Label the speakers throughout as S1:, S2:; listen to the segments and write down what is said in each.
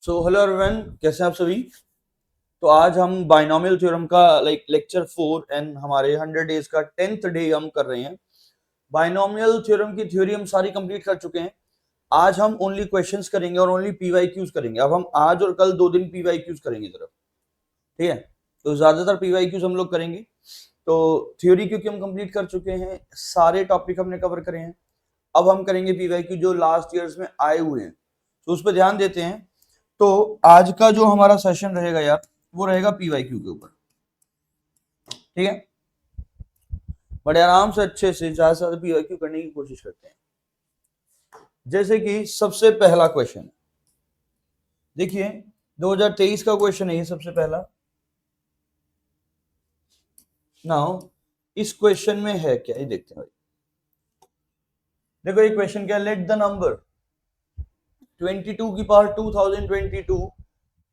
S1: So hello everyone, कैसे हैं आप सभी। तो आज हम बाइनोमियल थ्योरम का लेक्चर 4 एंड हमारे 100 डेज का 10th डे हम कर रहे हैं। बाइनोमियल थ्योरम की थ्योरी हम सारी कंप्लीट कर चुके हैं। आज हम ओनली क्वेश्चंस करेंगे और ओनली पीवाईक्यूज करेंगे। अब हम आज और कल 2 दिन पीवाईक्यूज करेंगे जरा, ठीक है। तो ज्यादातर पीवाईक्यूज हम लोग करेंगे। तो थ्योरी क्योंकि हम कंप्लीट कर चुके हैं, सारे टॉपिक हमने कवर करे हैं। अब हम करेंगे पीवाईक्यू जो लास्ट ईयर्स में आए हुए हैं, तो उस पर ध्यान देते हैं। तो आज का जो हमारा सेशन रहेगा यार, वो रहेगा पीवाईक्यू के ऊपर, ठीक है। बड़े आराम से अच्छे से ज्यादा से ज्यादा पीवाईक्यू करने की कोशिश करते हैं। जैसे कि सबसे पहला क्वेश्चन देखिए, 2023 का क्वेश्चन है ये सबसे पहला। नाउ इस क्वेश्चन में है क्या, ये देखते हैं भाई। देखो ये क्वेश्चन क्या है, लेट द नंबर 22 की power 2022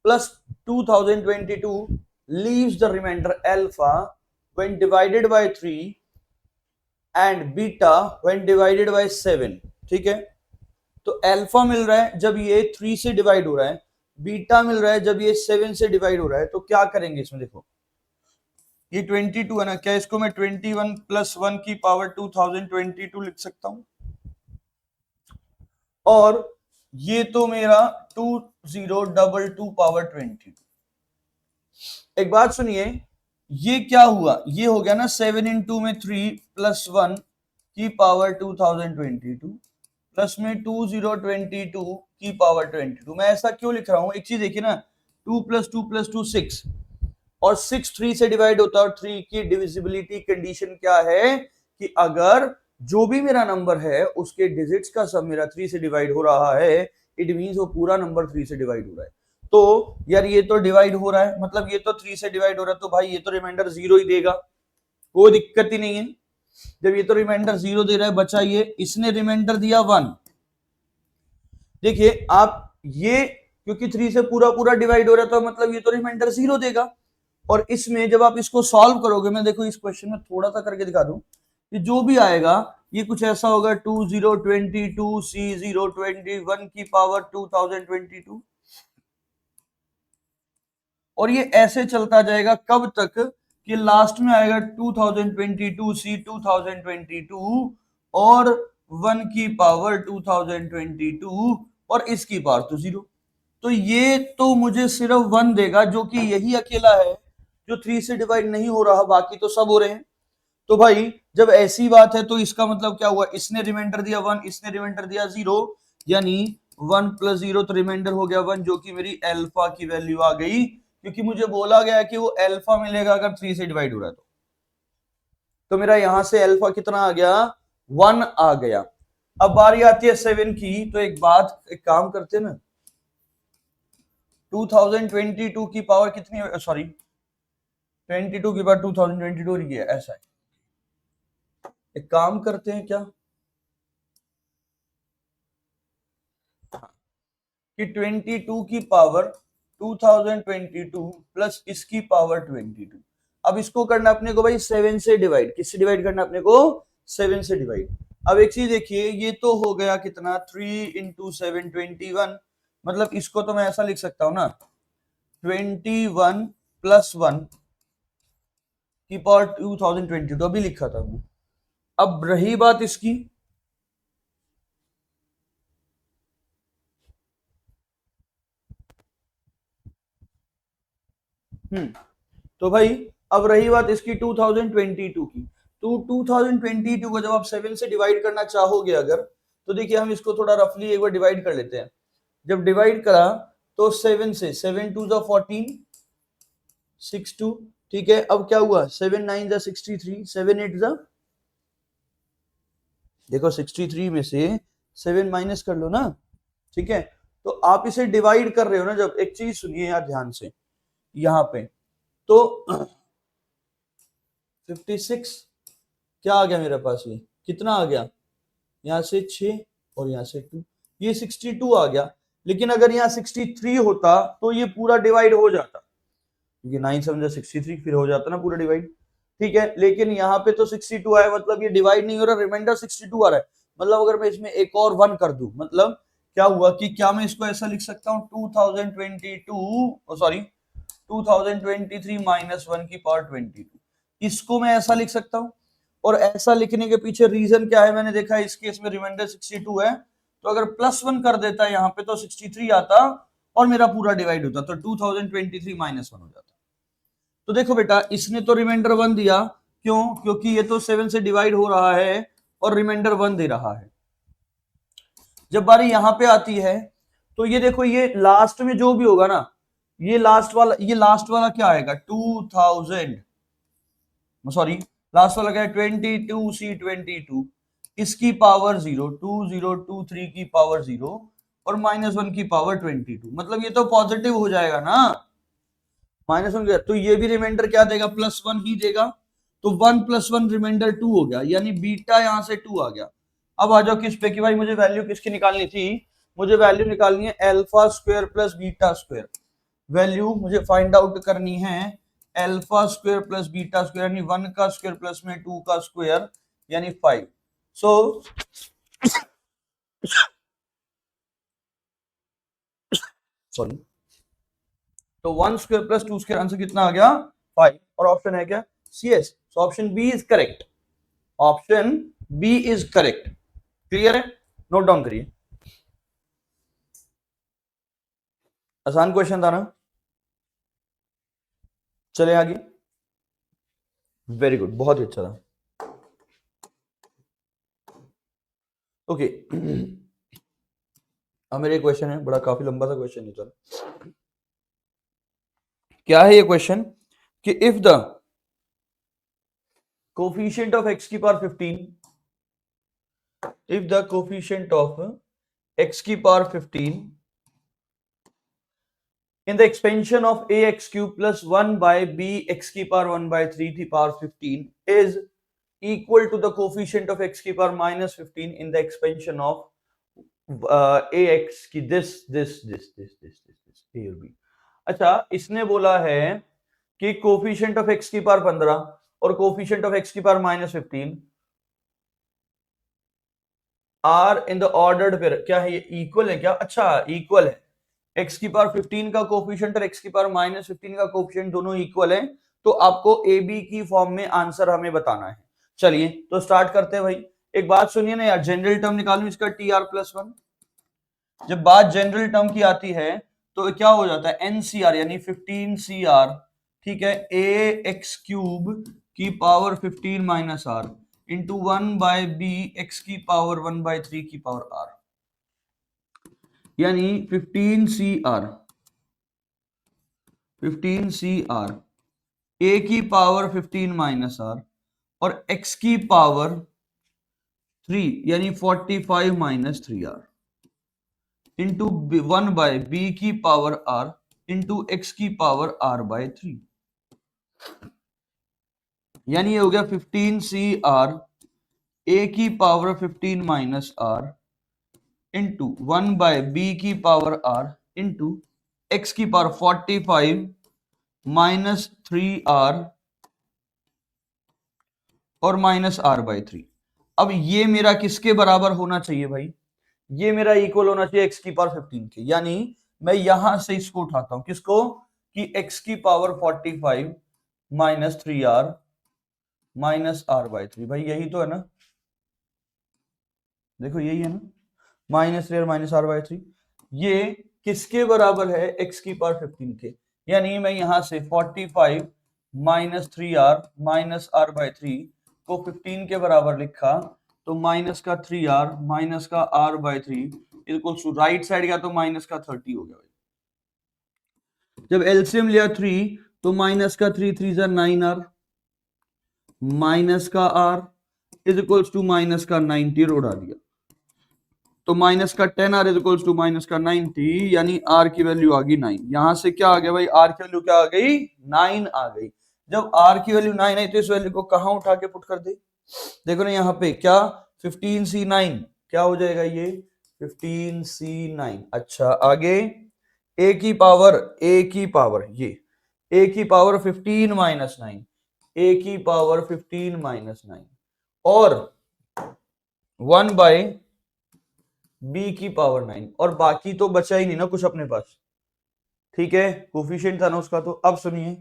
S1: plus 2022 leaves the remainder alpha when divided by 3 and beta when divided by 7, ठीक है। तो अल्फा मिल रहा है जब ये 3 से डिवाइड हो रहा है, बीटा मिल रहा है जब ये 7 से डिवाइड हो रहा है। तो क्या करेंगे इसमें, देखो ये 22 है ना, क्या इसको मैं 21 प्लस 1 की पावर 2022 लिख सकता हूं। और ये तो मेरा 2022 पावर 22। एक बात सुनिए, ये क्या हुआ, ये हो गया ना 7 इंटू में 3 प्लस 1 की पावर 2022 प्लस में 2022 की पावर 22। मैं ऐसा क्यों लिख रहा हूं, एक चीज देखिए ना, 2 प्लस 2 प्लस 2 6, और 6 3 से डिवाइड होता है। और 3 की डिविजिबिलिटी कंडीशन क्या है कि अगर जो भी मेरा नंबर है उसके डिजिट्स का सब मेरा 3 से डिवाइड हो रहा है, इट मींस वो पूरा नंबर 3 से डिवाइड हो रहा है। तो यार ये तो डिवाइड हो रहा है, मतलब ये तो 3 से डिवाइड हो रहा है, तो भाई ये तो रिमाइंडर 0 ही देगा, कोई दिक्कत ही नहीं है। जब ये तो रिमाइंडर 0 दे रहा है, बचा ये, इसने रिमाइंडर दिया 1। देखिए आप, ये क्योंकि 3 से पूरा पूरा डिवाइड हो रहा है, तो मतलब ये तो रिमाइंडर 0 देगा। और इसमें जब आप इसको सॉल्व करोगे, मैं देखो इस क्वेश्चन में थोड़ा सा करके दिखा दूं, कि जो भी आएगा ये कुछ ऐसा होगा 2022 C021 की पावर 2022, और ये ऐसे चलता जाएगा कब तक कि लास्ट में आएगा 2022 C2022 और 1 की पावर 2022 और इसकी पावर तो 0। तो ये तो मुझे सिर्फ 1 देगा, जो कि यही अकेला है जो 3 से डिवाइड नहीं हो रहा, बाकी तो सब हो रहे हैं। तो भाई जब ऐसी बात है तो इसका मतलब क्या हुआ, इसने रिमाइंडर दिया 1, इसने रिमाइंडर दिया 0, यानी 1 प्लस 0 तो रिमाइंडर हो गया 1, जो कि मेरी अल्फा की वैल्यू आ गई, क्योंकि मुझे बोला गया कि वो अल्फा मिलेगा अगर 3 से डिवाइड हो रहा है। तो मेरा यहां से अल्फा कितना आ गया, 1 आ गया। अब बारी आती है 7 की। तो एक बात, एक काम करते हैं ना, 2022 की पावर कितनी, सॉरी 22 की पावर 2022 की है, ऐसा है। एक काम करते हैं क्या कि 22 की पावर 2022 प्लस इसकी पावर 22। अब इसको करना अपने को भाई 7 से डिवाइड, किससे डिवाइड करना अपने को, 7 से डिवाइड। अब एक चीज देखिए, ये तो हो गया कितना, 3 इंटू 7 21, मतलब इसको तो मैं ऐसा लिख सकता हूं ना, 21 प्लस 1 की पावर 2022, अभी लिखा था मैं। अब रही बात इसकी, तो भाई अब रही बात इसकी 2022 की। तो 2022 को जब आप 7 से डिवाइड करना चाहोगे अगर, तो देखिए हम इसको थोड़ा रफली एक बार डिवाइड कर लेते हैं। जब डिवाइड करा तो 7 से 7 2 जा 14 6 2, ठीक है। अब क्या हुआ, 7 9 जा 63 7 8 जा, देखो 63 में से 7 माइनस कर लो ना, ठीक है। तो आप इसे डिवाइड कर रहे हो ना, जब, एक चीज सुनिए यार ध्यान से, यहां पे तो 56 क्या आ गया मेरे पास, ये कितना आ गया, यहां से 6 और यहां से 2, ये 62 आ गया। लेकिन अगर यहाँ 63 होता तो ये पूरा डिवाइड हो जाता, क्योंकि 9 7 63, फिर हो जाता ना पूरा डिवाइड, ठीक है। लेकिन यहाँ पे तो 62 आया, मतलब ये डिवाइड नहीं हो रहा, रिमाइंडर 62 आ रहा है। मतलब अगर मैं इसमें एक और 1 कर दूं, मतलब क्या हुआ कि क्या मैं इसको ऐसा लिख सकता हूँ 2023 माइनस 1 की पावर 22, इसको मैं ऐसा लिख सकता हूँ। और ऐसा लिखने के पीछे रीजन क्या है, मैंने देखा इस केस में रिमाइंडर 62 है, तो अगर +1 कर देता यहाँ पे तो 63 आता और मेरा पूरा डिवाइड होता, तो 2023 माइनस 1 हो जाता। तो देखो बेटा, इसने तो रिमाइंडर 1 दिया, क्यों? क्योंकि ये तो 7 से डिवाइड हो रहा है और रिमाइंडर 1 दे रहा है। जब बारी यहां पे आती है तो ये देखो, ये लास्ट में जो भी होगा ना, ये लास्ट वाला क्या आएगा 2000, सॉरी लास्ट वाला क्या है 22C22, इसकी पावर 0, 2023 की पावर 0 और -1 की पावर 22, मतलब ये तो पॉजिटिव हो जाएगा ना, -1, तो ये भी रिमाइंडर क्या देगा, +1 ही देगा, तो 1 + 1 रिमाइंडर 2 हो गया, यानी बीटा यहां से 2 आ गया। अब आ जाओ किस पे कि भाई मुझे वैल्यू किसकी निकालनी थी, मुझे वैल्यू निकालनी है alpha square plus beta square, value मुझे फाइंड आउट करनी है alpha square plus beta square, यानी 1 का स्क्वायर प्लस में 2 का स्क्वायर यानी 5। सो सॉरी, तो 1 स्क्वायर प्लस 2 स्क्वायर आंसर कितना आ गया 5, और ऑप्शन है क्या CS, so option B is correct, option B is correct. Clear है, नोट डाउन करिए, आसान क्वेश्चन था ना। चले आगे, वेरी गुड, बहुत ही अच्छा था। ओके अब मेरे क्वेश्चन है, बड़ा काफी लंबा सा क्वेश्चन है, चल क्या है ये क्वेश्चन कि if the coefficient of x की power 15, if the coefficient of x की power 15 in the expansion of ax cube plus 1 by b x की पावर 1 by 3 की power 15 is equal to the coefficient of x की power -15 in the expansion of ax की this a और b। अच्छा, इसने बोला है कि कोफिशिएंट ऑफ x की पावर 15 और कोफिशिएंट ऑफ x की power -15 are in the ordered pair, क्या है ये इक्वल है क्या? अच्छा इक्वल है, x की पावर 15 का कोफिशिएंट और x की पावर -15 का कोफिशिएंट दोनों इक्वल है, तो आपको ए बी की फॉर्म में आंसर हमें बताना है। चलिए तो स्टार्ट करते हैं भाई। एक बात सुनिए ना यार, जनरल टर्म निकालूं इसका TR+1, जब बात जनरल टर्म की आती है तो क्या हो जाता है NCR यानी 15CR, ठीक है, ए एक्स क्यूब की power 15 minus r into 1 by b x की पावर 1 बाय 3 की पावर आर, यानी 15CR ए की पावर 15 माइनस आर और एक्स की पावर 3 यानी 45 minus 3R into 1 by b की पावर आर इंटू एक्स की पावर आर बाय 3, यानी ये हो गया 15CR ए की power 15 minus r into 1 by b की पावर आर इंटू एक्स की पावर 45 माइनस 3R और माइनस आर बाय 3। अब ये मेरा किसके बराबर होना चाहिए भाई? ये मेरा इक्वल होना चाहिए एक्स की पावर 15 के, यानी मैं यहां से इसको उठाता हूं, किसको कि एक्स की पावर 45 माइनस 3R माइनस आर बाय 3, भाई यही तो है ना, देखो यही है ना, -3 माइनस आर बाय 3, ये किसके बराबर है? एक्स की पावर 15 के, यानी मैं यहां से 45 माइनस 3R माइनस आर बाय 3 को 15 के बराबर लिखा, तो माइनस का 3R माइनस का R by 3 equals to right side गया तो माइनस का 30 हो गया भाई। जब एलसीएम लिया 3 तो माइनस का 3 3 जा 9R माइनस का R is equals to minus का 90 उड़ा दिया, तो माइनस का 10R is equals to minus का 90, यानी R की वैल्यू आ गई 9। यहां से क्या आ गया भाई? R की वैल्यू क्या आ गई? 9 आ गई। जब R की वैल्यू 9 आई तो इस वैल्यू को कहां उठा के पुट कर दे, देखो ना यहाँ पे क्या 15C9 क्या हो जाएगा ये 15C9। अच्छा आगे a की पावर ये a की पावर 15 माइनस 9, a की पावर 15 माइनस 9 और 1 बाय बी की पावर 9 और बाकी तो बचा ही नहीं ना कुछ अपने पास, ठीक है, कोफिशिएंट था ना उसका। तो अब सुनिए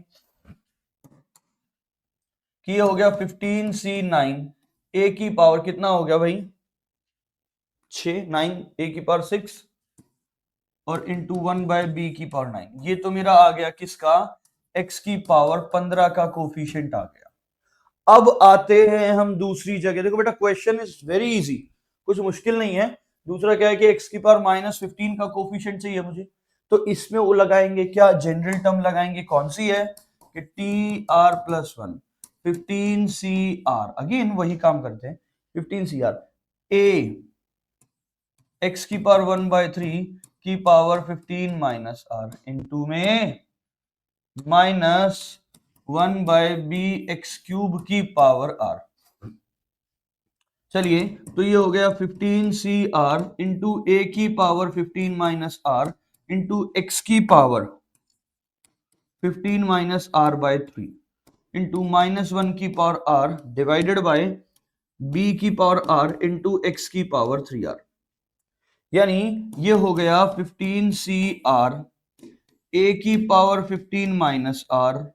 S1: कि ये हो गया 15c9 ए की पावर कितना हो गया भाई 6, 9 ए की पावर 6 और इंटू 1/b की पावर 9। ये तो मेरा आ गया किसका, x की पावर 15 का कोफिशिएंट आ गया। अब आते हैं हम दूसरी जगह। देखो बेटा क्वेश्चन इज वेरी इजी, कुछ मुश्किल नहीं है। दूसरा क्या है कि x की पावर -15 का कोफिशिएंट चाहिए मुझे, तो इसमें वो लगाएंगे क्या, जनरल टर्म लगाएंगे, कौन सी है कि tr+1 15cr, अगेन वही काम करते हैं 15cr a x की पावर 1/3 की पावर 15 माइनस r इंटू में -1/b x³ की पावर r। चलिए तो ये हो गया 15cr इंटू ए की power 15 minus r into x की पावर 15 माइनस r/3 इंटू -1 की power r divided bye b की पावर r इंटू एक्स की पावर 3r। यानी ये हो गया 15cr ए की पावर 15 माइनस r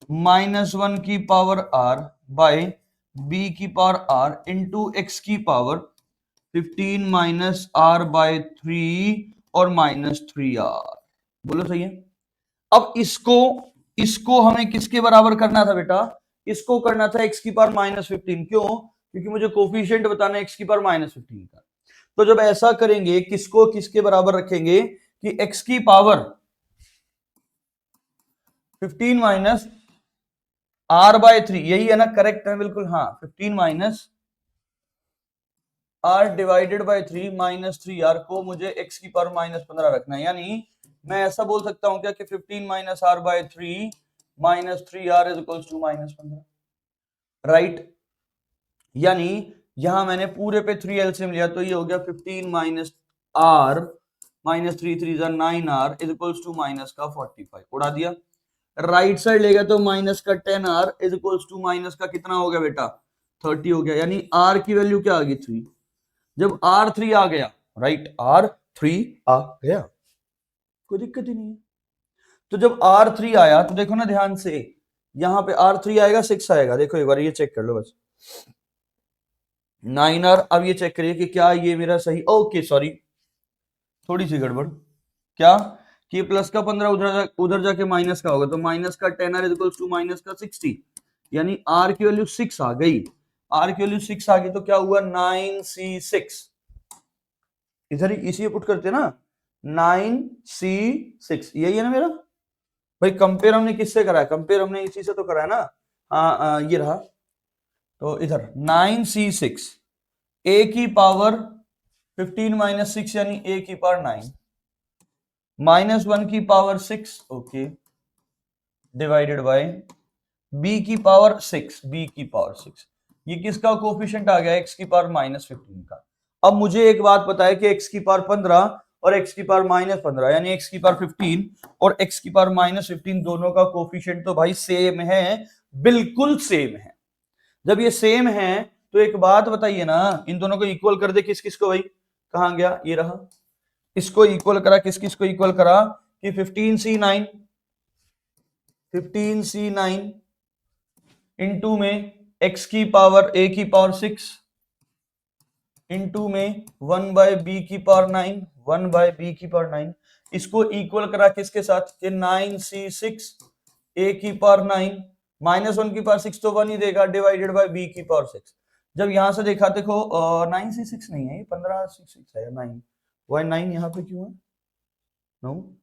S1: -1 की पावर r बाय b की पावर r इंटू एक्स की पावर 15 माइनस r/3 और -3r। बोलो सही है। अब इसको हमें किसके बराबर करना था बेटा, इसको करना था x की पावर -15। क्यों, क्योंकि मुझे कोफिशिएंट बताना है x की पावर -15 का। तो जब ऐसा करेंगे किसको किसके बराबर रखेंगे कि x की पावर 15 माइनस r/3, यही है ना, करेक्ट है बिल्कुल, हाँ 15 minus r divided bye 3 -3r को मुझे x की पावर -15 रखना है। यानी मैं ऐसा बोल सकता हूं क्या कि 15 minus r/3 -3r is equals to -15, right. यानी यहां मैंने पूरे पे 3 एलसीएम लिया, तो ये हो गया 15 minus r -3 3 9r is equals to minus का 45, उड़ा दिया। राइट साइड लेगा तो माइनस का 10r is equals to minus का कितना हो गया बेटा 30 हो गया। यानी r की वैल्यू क्या आ गई 3। जब R3 आ गया, राइट, R3 आ गया, कोई दिक्कत ही नहीं है। तो जब R3 आया तो देखो ना ध्यान से, यहां पे R3 आएगा 6 आएगा, देखो एक बार ये चेक कर लो बस 9R। अब ये चेक करिए कि क्या ये मेरा सही, ओके सॉरी थोड़ी सी गड़बड़, क्या कि प्लस का 15 उधर जाके माइनस का होगा, तो माइनस का 10r is equals to minus का 60। यानी r की वैल्यू 6 आ गई, r की वैल्यू 6 आ गई, तो क्या हुआ 9c6, इधर ही इसी पुट करते ना 9c6, यही है ना मेरा भाई। कंपेयर हमने किससे करा है, कंपेयर हमने इसी से तो करा है ना, हाँ ये रहा। तो इधर 9c6 a की पावर 15 माइनस 6 यानी a की पावर 9 -1 की power 6, okay, divided by b की पावर 6, b की पावर 6। ये किसका कोफिशिएंट आ गया, x की पावर -15 का। अब मुझे एक बात पता है कि x की पावर 15 और x की पावर -15 यानी x की पावर 15 और x की पावर -15 दोनों का कोफिशिएंट तो भाई सेम है, बिल्कुल सेम है। जब ये सेम है तो एक बात बताइए ना, इन दोनों को इक्वल कर दे, किस किस को भाई, कहां गया, ये रहा, इसको इक्वल करा, किस किस को इक्वल करा कि 15c9 इंटू में x की पावर a की पावर 6 इंटू में 1/b की पावर 9, 1/b की पावर 9, इसको इक्वल करा किसके साथ कि 9c6 a की पावर 9 -1 की पावर 6 तो 1 ही देगा, डिवाइडेड बाय b की पावर 6। जब यहां से देखा देखो 9c6 नहीं है, ये 15c6 है, 9 वाई 9 यहाँ पे क्यों है, नो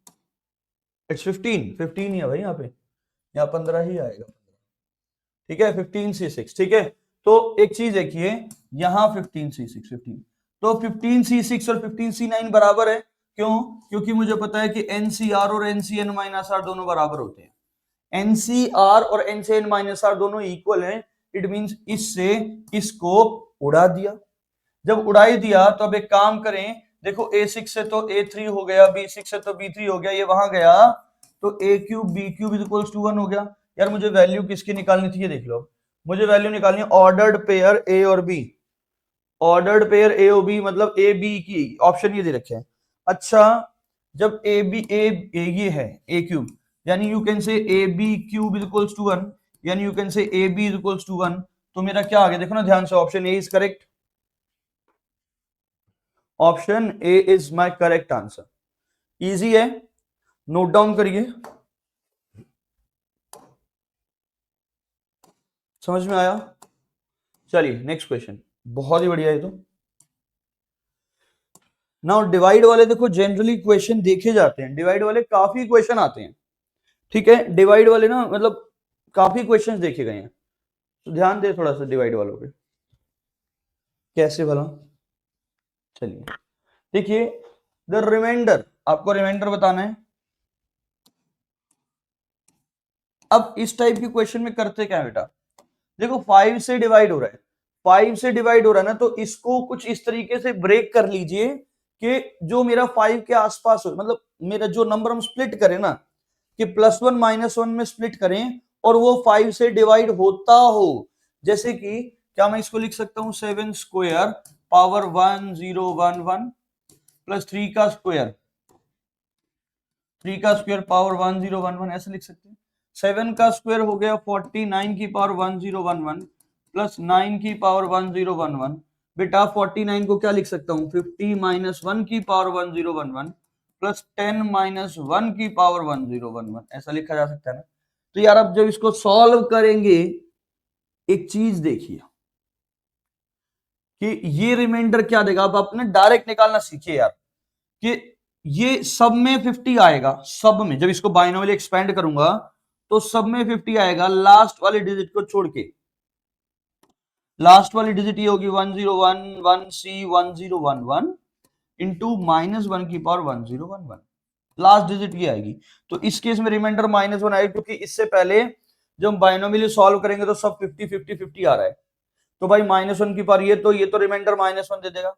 S1: इट्स 15 ही है भाई, यहाँ पे यहाँ 15 ही आएगा, ठीक है 15c6, ठीक है। तो एक चीज देखिए यहां 15c6 15, तो 15c6 और 15c9 बराबर है, क्यों, क्योंकि मुझे पता है कि NCR और NCN-R दोनों बराबर होते हैं। NCR और NCN-R दोनों इक्वल हैं, इट मींस इससे इसको उड़ा दिया। जब उड़ाई दिया तो अब एक काम करें, देखो A6 से तो A3 हो गया, B6 से तो B3 हो गया, ये वहां गया तो A³ B³ is equals to 1 हो गया। यार मुझे वैल्यू किसकी निकालनी थी, ये देख लो, मुझे वैल्यू निकालनी है ऑर्डर्ड पेयर A और B, ऑर्डर्ड पेयर ए ओ बी, मतलब ए बी की ऑप्शन ये दे रखे हैं। अच्छा, जब ए बी ए ये है ए क्यूब, यानी you can say a b cube equals to 1, यानी you can say a B equals to 1। तो मेरा क्या आ गया, देखो ना ध्यान से, option A is correct. Option A is my correct answer. Easy है, नोट डाउन करिए। समझ में आया? चलिए नेक्स्ट क्वेश्चन, बहुत ही बढ़िया है। तो नाउ डिवाइड वाले देखो जनरली क्वेश्चन देखे जाते हैं, डिवाइड वाले काफी क्वेश्चन आते हैं, ठीक है। डिवाइड वाले ना मतलब काफी क्वेश्चंस देखे गए हैं, तो ध्यान दे थोड़ा सा डिवाइड वालों पे। कैसे भला? चलिए देखिए, द रिमाइंडर, आपको रिमाइंडर बताना है। अब इस टाइप के क्वेश्चन में करते क्या है बेटा, देखो 5 से डिवाइड हो रहा है, 5 से डिवाइड हो रहा है ना, तो इसको कुछ इस तरीके से ब्रेक कर लीजिए कि जो मेरा 5 के आसपास हो, मतलब मेरा जो नंबर हम स्प्लिट करें ना, कि +1 -1 में स्प्लिट करें और वो 5 से डिवाइड होता हो। जैसे कि क्या मैं इसको लिख सकता हूं 7 स्क्वायर पावर 1011 प्लस 3 का स्क्वायर, 3 का स्क्वायर पावर 1011, ऐसे लिख सकते हैं। 7 का स्क्वायर हो गया 49 की पावर 1011 प्लस 9 की पावर 1011। बेटा 49 को क्या लिख सकता हूं, 50 -1 की पावर 1011 प्लस 10 -1 की पावर 1011, ऐसा लिखा जा सकता है ना। तो यार अब जब इसको सॉल्व करेंगे, एक चीज देखिए कि ये रिमाइंडर क्या देगा। अब आपने डायरेक्ट निकालना सीखिए यार, कि ये सब में 50 आएगा, सब में जब इसको बाइनोमियल एक्सपेंड करूंगा तो सब में 50 आएगा, लास्ट वाले डिजिट को छोड़ के। लास्ट वाली डिजिट ये होगी 1011C1011 इंटू -1 की पावर 1011, लास्ट डिजिट ये आएगी। तो इस केस में रिमाइंडर -1 आएगा, क्योंकि इससे पहले जब हम बाइनोमियल सॉल्व करेंगे तो सब 50 50 50 आ रहा है, तो भाई -1 की पावर ये तो रिमाइंडर -1 दे देगा।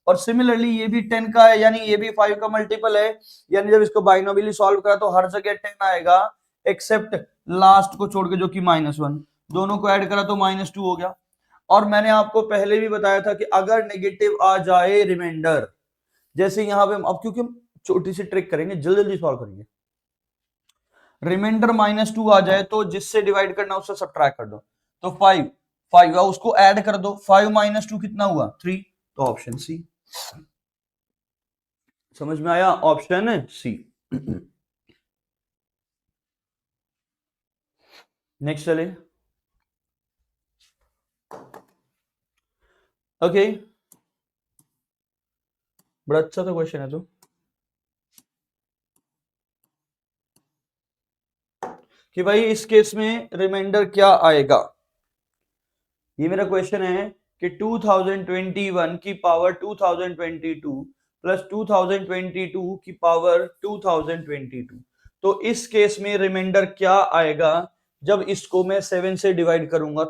S1: और सिमिलरली ये भी 10 का है, यानी ये भी 5 का मल्टीपल है, यानी जब इसको बाइनोमियली सॉल्व करा तो हर जगह 10 आएगा एक्सेप्ट लास्ट को छोड़ के जो कि -1, दोनों को ऐड करा तो -2 हो गया। और मैंने आपको पहले भी बताया था कि अगर नेगेटिव आ जाए रिमाइंडर, जैसे यहां पे अब क्योंकि हम छोटी सी ट्रिक करेंगे, जल्दी जल्दी सॉल्व करेंगे, रिमाइंडर -2 आ जाए तो जिससे डिवाइड करना उससे सब्ट्रैक्ट कर दो, तो 5 5 उसको ऐड कर दो, 5 -2 कितना हुआ 3, तो ऑप्शन सी। समझ में आया? Option C. नेक्स्ट चले। ओके, बड़ा अच्छा सा क्वेश्चन है। तो कि भाई इस केस में रिमाइंडर क्या आएगा, ये मेरा क्वेश्चन है कि 2021 की पावर 2022 प्लस 2022 की पावर 2022, तो इस केस में रिमाइंडर क्या आएगा जब इसको मैं 7 से डिवाइड करूंगा।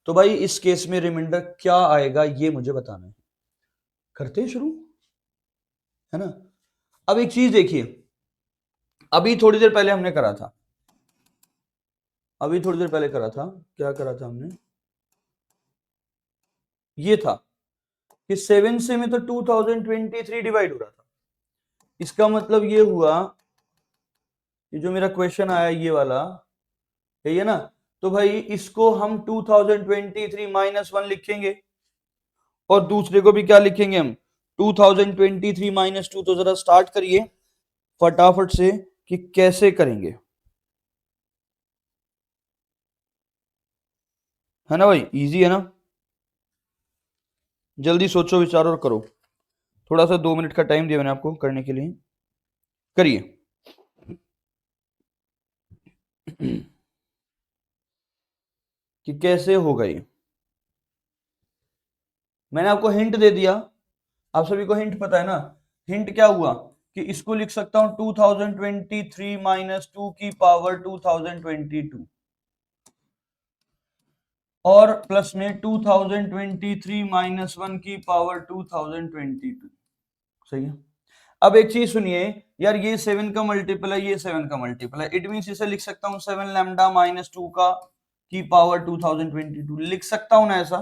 S1: तो भाई इस केस में रिमाइंडर क्या आएगा ये मुझे बताना है। करते हैं शुरू, है ना। अब एक चीज देखिए, अभी थोड़ी देर पहले हमने करा था, अभी थोड़ी देर पहले करा था, क्या करा था हमने, ये था कि 7 से में तो 2023 डिवाइड हो रहा था। इसका मतलब ये हुआ, ये जो मेरा क्वेश्चन आया ये वाला, यही है ना। तो भाई इसको हम 2023 -1 लिखेंगे और दूसरे को भी क्या लिखेंगे हम 2023 -2। तो जरा स्टार्ट करिए फटाफट से कि कैसे करेंगे, है ना भाई, इजी है ना। जल्दी सोचो विचारो और करो, थोड़ा सा 2 मिनट का टाइम दिया मैंने आपको करने के लिए, करिए। कि कैसे होगा ये, मैंने आपको हिंट दे दिया, आप सभी को हिंट पता है ना। हिंट क्या हुआ कि इसको लिख सकता हूं 2023 -2 की पावर 2022 और प्लस में 2023 -1 की पावर 2022, सही है। अब एक चीज सुनिए यार, ये 7 का मल्टीपल है, ये 7 का मल्टीपल है, इट मींस इसे लिख सकता हूं 7 लैम्डा -2 का की पावर 2022, लिख सकता हूं ना ऐसा।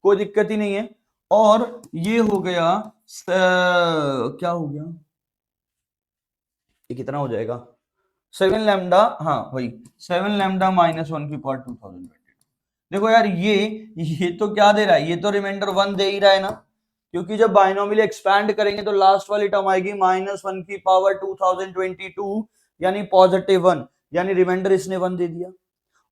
S1: कोई दिक्कत ही नहीं है। और ये हो गया क्या हो गया, ये कितना हो जाएगा 7 लैम्डा, हाँ वही 7 लैम्डा माइनस 1 की पावर 2020। देखो यार ये तो क्या दे रहा है, ये तो रिमाइंडर 1 दे ही रहा है ना, क्योंकि जब बाइनोमियल एक्सपैंड करेंगे तो लास्ट वाली टर्म आएगी -1 की पावर 2022 यानी +1, यानी रिमाइंडर इसने 1 दे दिया।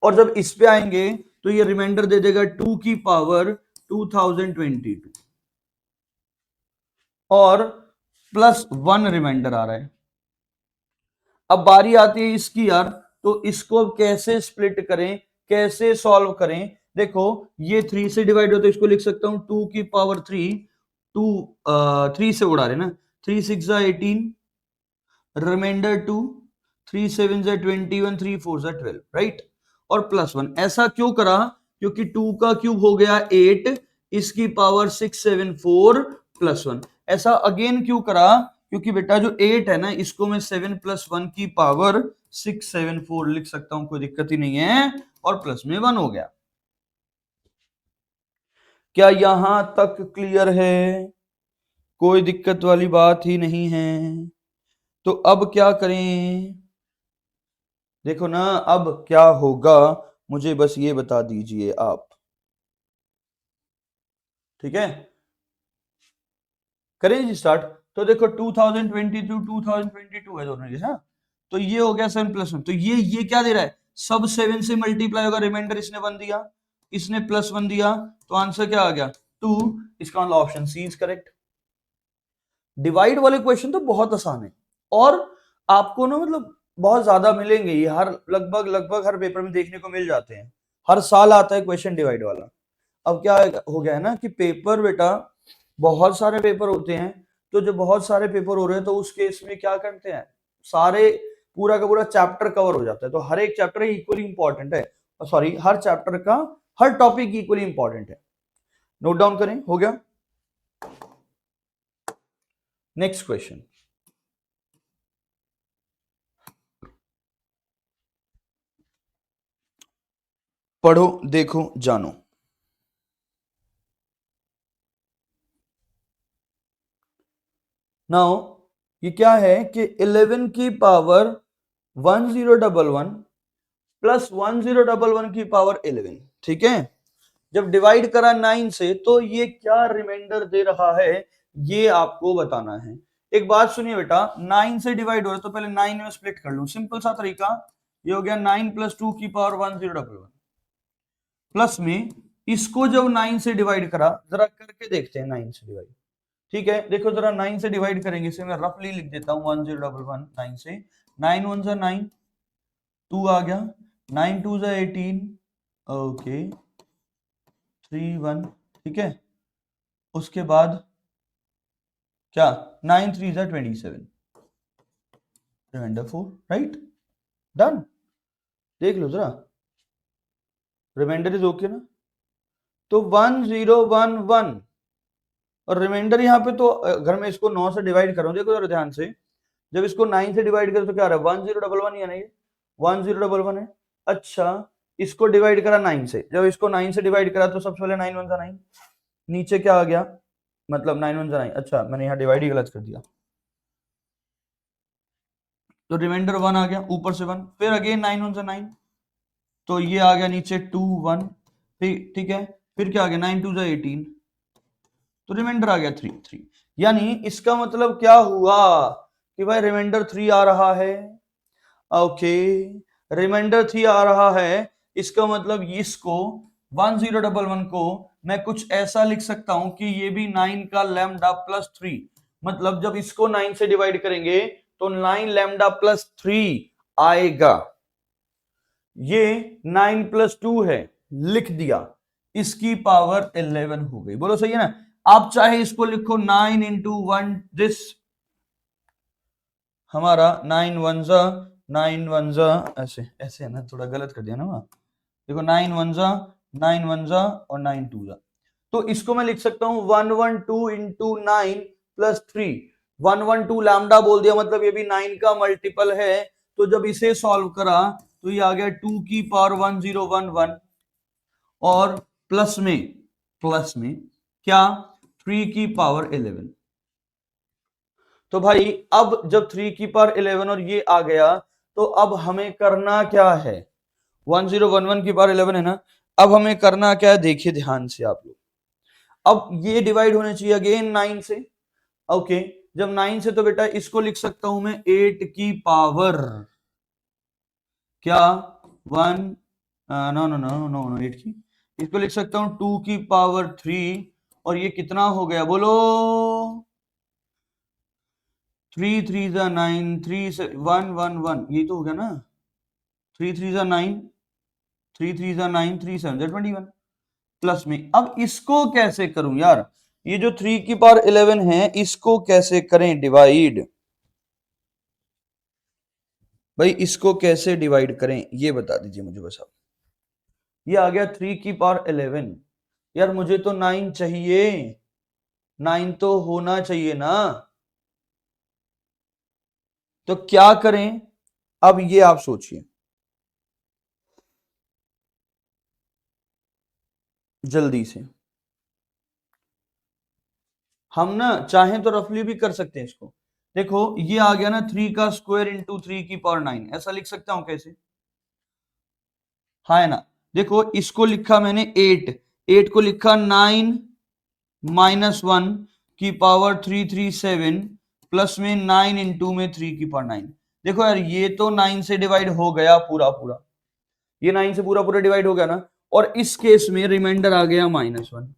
S1: और जब इस पे आएंगे तो ये रिमाइंडर दे देगा 2 की पावर 2022 और +1 रिमाइंडर आ रहा है। अब बारी आती है इसकी यार, तो इसको अब कैसे स्प्लिट करें, कैसे सॉल्व करें। देखो ये 3 से डिवाइड हो तो इसको लिख सकता हूं 2 की पावर 3, 2 3 से उड़ा रहे ना, 3 6 18, रिमाइंडर 2, 3 7 21, 3 4 12, राइट, और +1। ऐसा क्यों करा, क्योंकि 2 का क्यूब हो गया 8, इसकी पावर 674 +1। ऐसा अगेन क्यों करा, क्योंकि बेटा जो 8 है ना, इसको मैं 7 + 1 की पावर 674 लिख सकता हूं, कोई दिक्कत ही नहीं है, और प्लस में 1 हो गया। क्या यहां तक क्लियर है, कोई दिक्कत वाली बात ही नहीं है। तो अब क्या करें, देखो ना अब क्या होगा, मुझे बस ये बता दीजिए आप, ठीक है, करें जी स्टार्ट। तो देखो 2022 2022 है दोनों के, तो ये हो गया 7 + 1, तो ये क्या दे रहा है, सब 7 से मल्टीप्लाई होगा, रिमाइंडर इसने 1 दिया, इसने +1 दिया, तो आंसर क्या आ गया 2। इसका मतलब option C is correct. Divide वाले क्वेश्चन तो बहुत आसान है, और आपको ना मतलब बहुत ज्यादा मिलेंगे, ये हर लगभग हर पेपर में देखने को मिल जाते हैं, हर साल आता है क्वेश्चन डिवाइड वाला। अब क्या हो गया है ना कि पेपर बेटा बहुत सारे पेपर होते हैं, तो जब बहुत सारे पेपर हो रहे हैं तो उस केस में क्या करते हैं, सारे पूरा का पूरा चैप्टर कवर हो जाता है, तो हर एक चैप्टर इक्वली इंपॉर्टेंट है, सॉरी हर चैप्टर का हर टॉपिक इक्वली इंपॉर्टेंट है। नोट डाउन करें, हो गया। नेक्स्ट क्वेश्चन, पढ़ो देखो जानो। नाउ ये क्या है कि 11 की पावर 1011 प्लस 1011 की पावर 11, ठीक है, जब डिवाइड करा 9 से तो ये क्या रिमाइंडर दे रहा है, ये आपको बताना है। एक बात सुनिए बेटा, 9 से डिवाइड हो रहा है तो पहले 9 में स्प्लिट कर लूं, सिंपल सा तरीका, ये हो गया 9 + 2 की पावर 1011 प्लस में इसको जब 9 से डिवाइड करा, जरा करके देखते हैं 9 से डिवाइड, ठीक है, देखो जरा 9 से डिवाइड करेंगे, इसे मैं रफली लिख देता हूं 1011 9 से, 9 1 = 9, 2 आ गया, 9 2 = 18, ओके 3 1, ठीक है, उसके बाद क्या 9 3 = 27, रिमाइंडर 4, राइट, डन। देख लो जरा, रिमाइंडर इज ओके ना, तो 1011 और रिमाइंडर यहाँ पे, तो अगर मैं इसको 9 से डिवाइड करूं, देखो जरा ध्यान से, जब इसको 9 से डिवाइड करें तो क्या आ रहा है 1011 ही है ना, ये 1011 है। अच्छा इसको डिवाइड करा 9 से, जब इसको 9 से डिवाइड करा तो सबसे पहले 9 1 = 9, नीचे क्या आ गया, मतलब 9 1 = 9, अच्छा मैंने यहाँ डिवाइड ही गलत कर दिया, तो रिमाइंडर 1 आ गया, ऊपर से 1, फिर अगेन 9 1 = 9, तो ये आ गया नीचे 2 1, ठीक है, फिर क्या आ गया 9 2 = 18, तो रिमाइंडर आ गया 3 3, यानी इसका मतलब क्या हुआ कि भाई रिमाइंडर 3 आ रहा है, ओके, रिमाइंडर 3 आ रहा है, इसका मतलब इसको 1011 को मैं कुछ ऐसा लिख सकता हूं कि ये भी 9 का लैम्डा +3, मतलब जब इसको 9 से डिवाइड करेंगे तो 9 लैम्डा +3 आएगा, ये 9 + 2 है, लिख दिया, इसकी पावर 11 हो गई, बोलो सही है ना। आप चाहे इसको लिखो 9 × 1 दिस, हमारा 9 1 ज़ा 9 1 ज़ा, ऐसे ऐसे है ना, थोड़ा गलत कर दिया ना वहां, देखो 9 1 ज़ा 9 1 ज़ा और 9 2 ज़ा, तो इसको मैं लिख सकता हूं 112 × 9 + 3, 112 लैम्डा बोल दिया, मतलब ये भी 9 का मल्टीपल है, तो जब इसे सॉल्व करा तो ये आ गया 2 की पावर 1011 और प्लस में प्लस में क्या 3 की पावर 11। तो भाई अब जब 3 की पावर 11 और ये आ गया तो अब हमें करना क्या है, 1011 की पावर 11 है ना, अब हमें करना क्या है देखिए ध्यान से आप लोग। अब ये डिवाइड होने चाहिए अगेन 9 से। ओके, जब 9 से तो बेटा इसको लिख सकता हूं मैं 8 की पावर क्या 1, no no no no no 8 की, इसको लिख सकता हूं 2 की पावर 3 और ये कितना हो गया बोलो 3 3 जा 9 3 से 1 1 1, यही तो हो गया ना, 3 3 जा 9 3 3 जा 9 3 7 जा 21 प्लस में। अब इसको कैसे करूं यार, ये जो 3 की पावर 11 है इसको कैसे करें डिवाइड, भाई इसको कैसे डिवाइड करें ये बता दीजिए मुझे बस आप। ये आ गया 3 की पावर 11, यार मुझे तो 9 चाहिए, 9 तो होना चाहिए ना, तो क्या करें अब ये आप सोचिए जल्दी से। हम ना चाहें तो रफली भी कर सकते हैं इसको, देखो ये आ गया ना 3 का स्क्वायर इंटू 3 की पावर 9, ऐसा लिख सकता हूं कैसे, हाँ है ना, देखो इसको लिखा मैंने 8, 8 को लिखा 9 माइनस 1 की पावर 337 प्लस में 9 इंटू में 3 की पावर 9। देखो यार ये तो 9 से डिवाइड हो गया पूरा पूरा, ये 9 से पूरा पूरा डिवाइड हो गया ना, और इस केस में रिमाइंडर आ गया -1,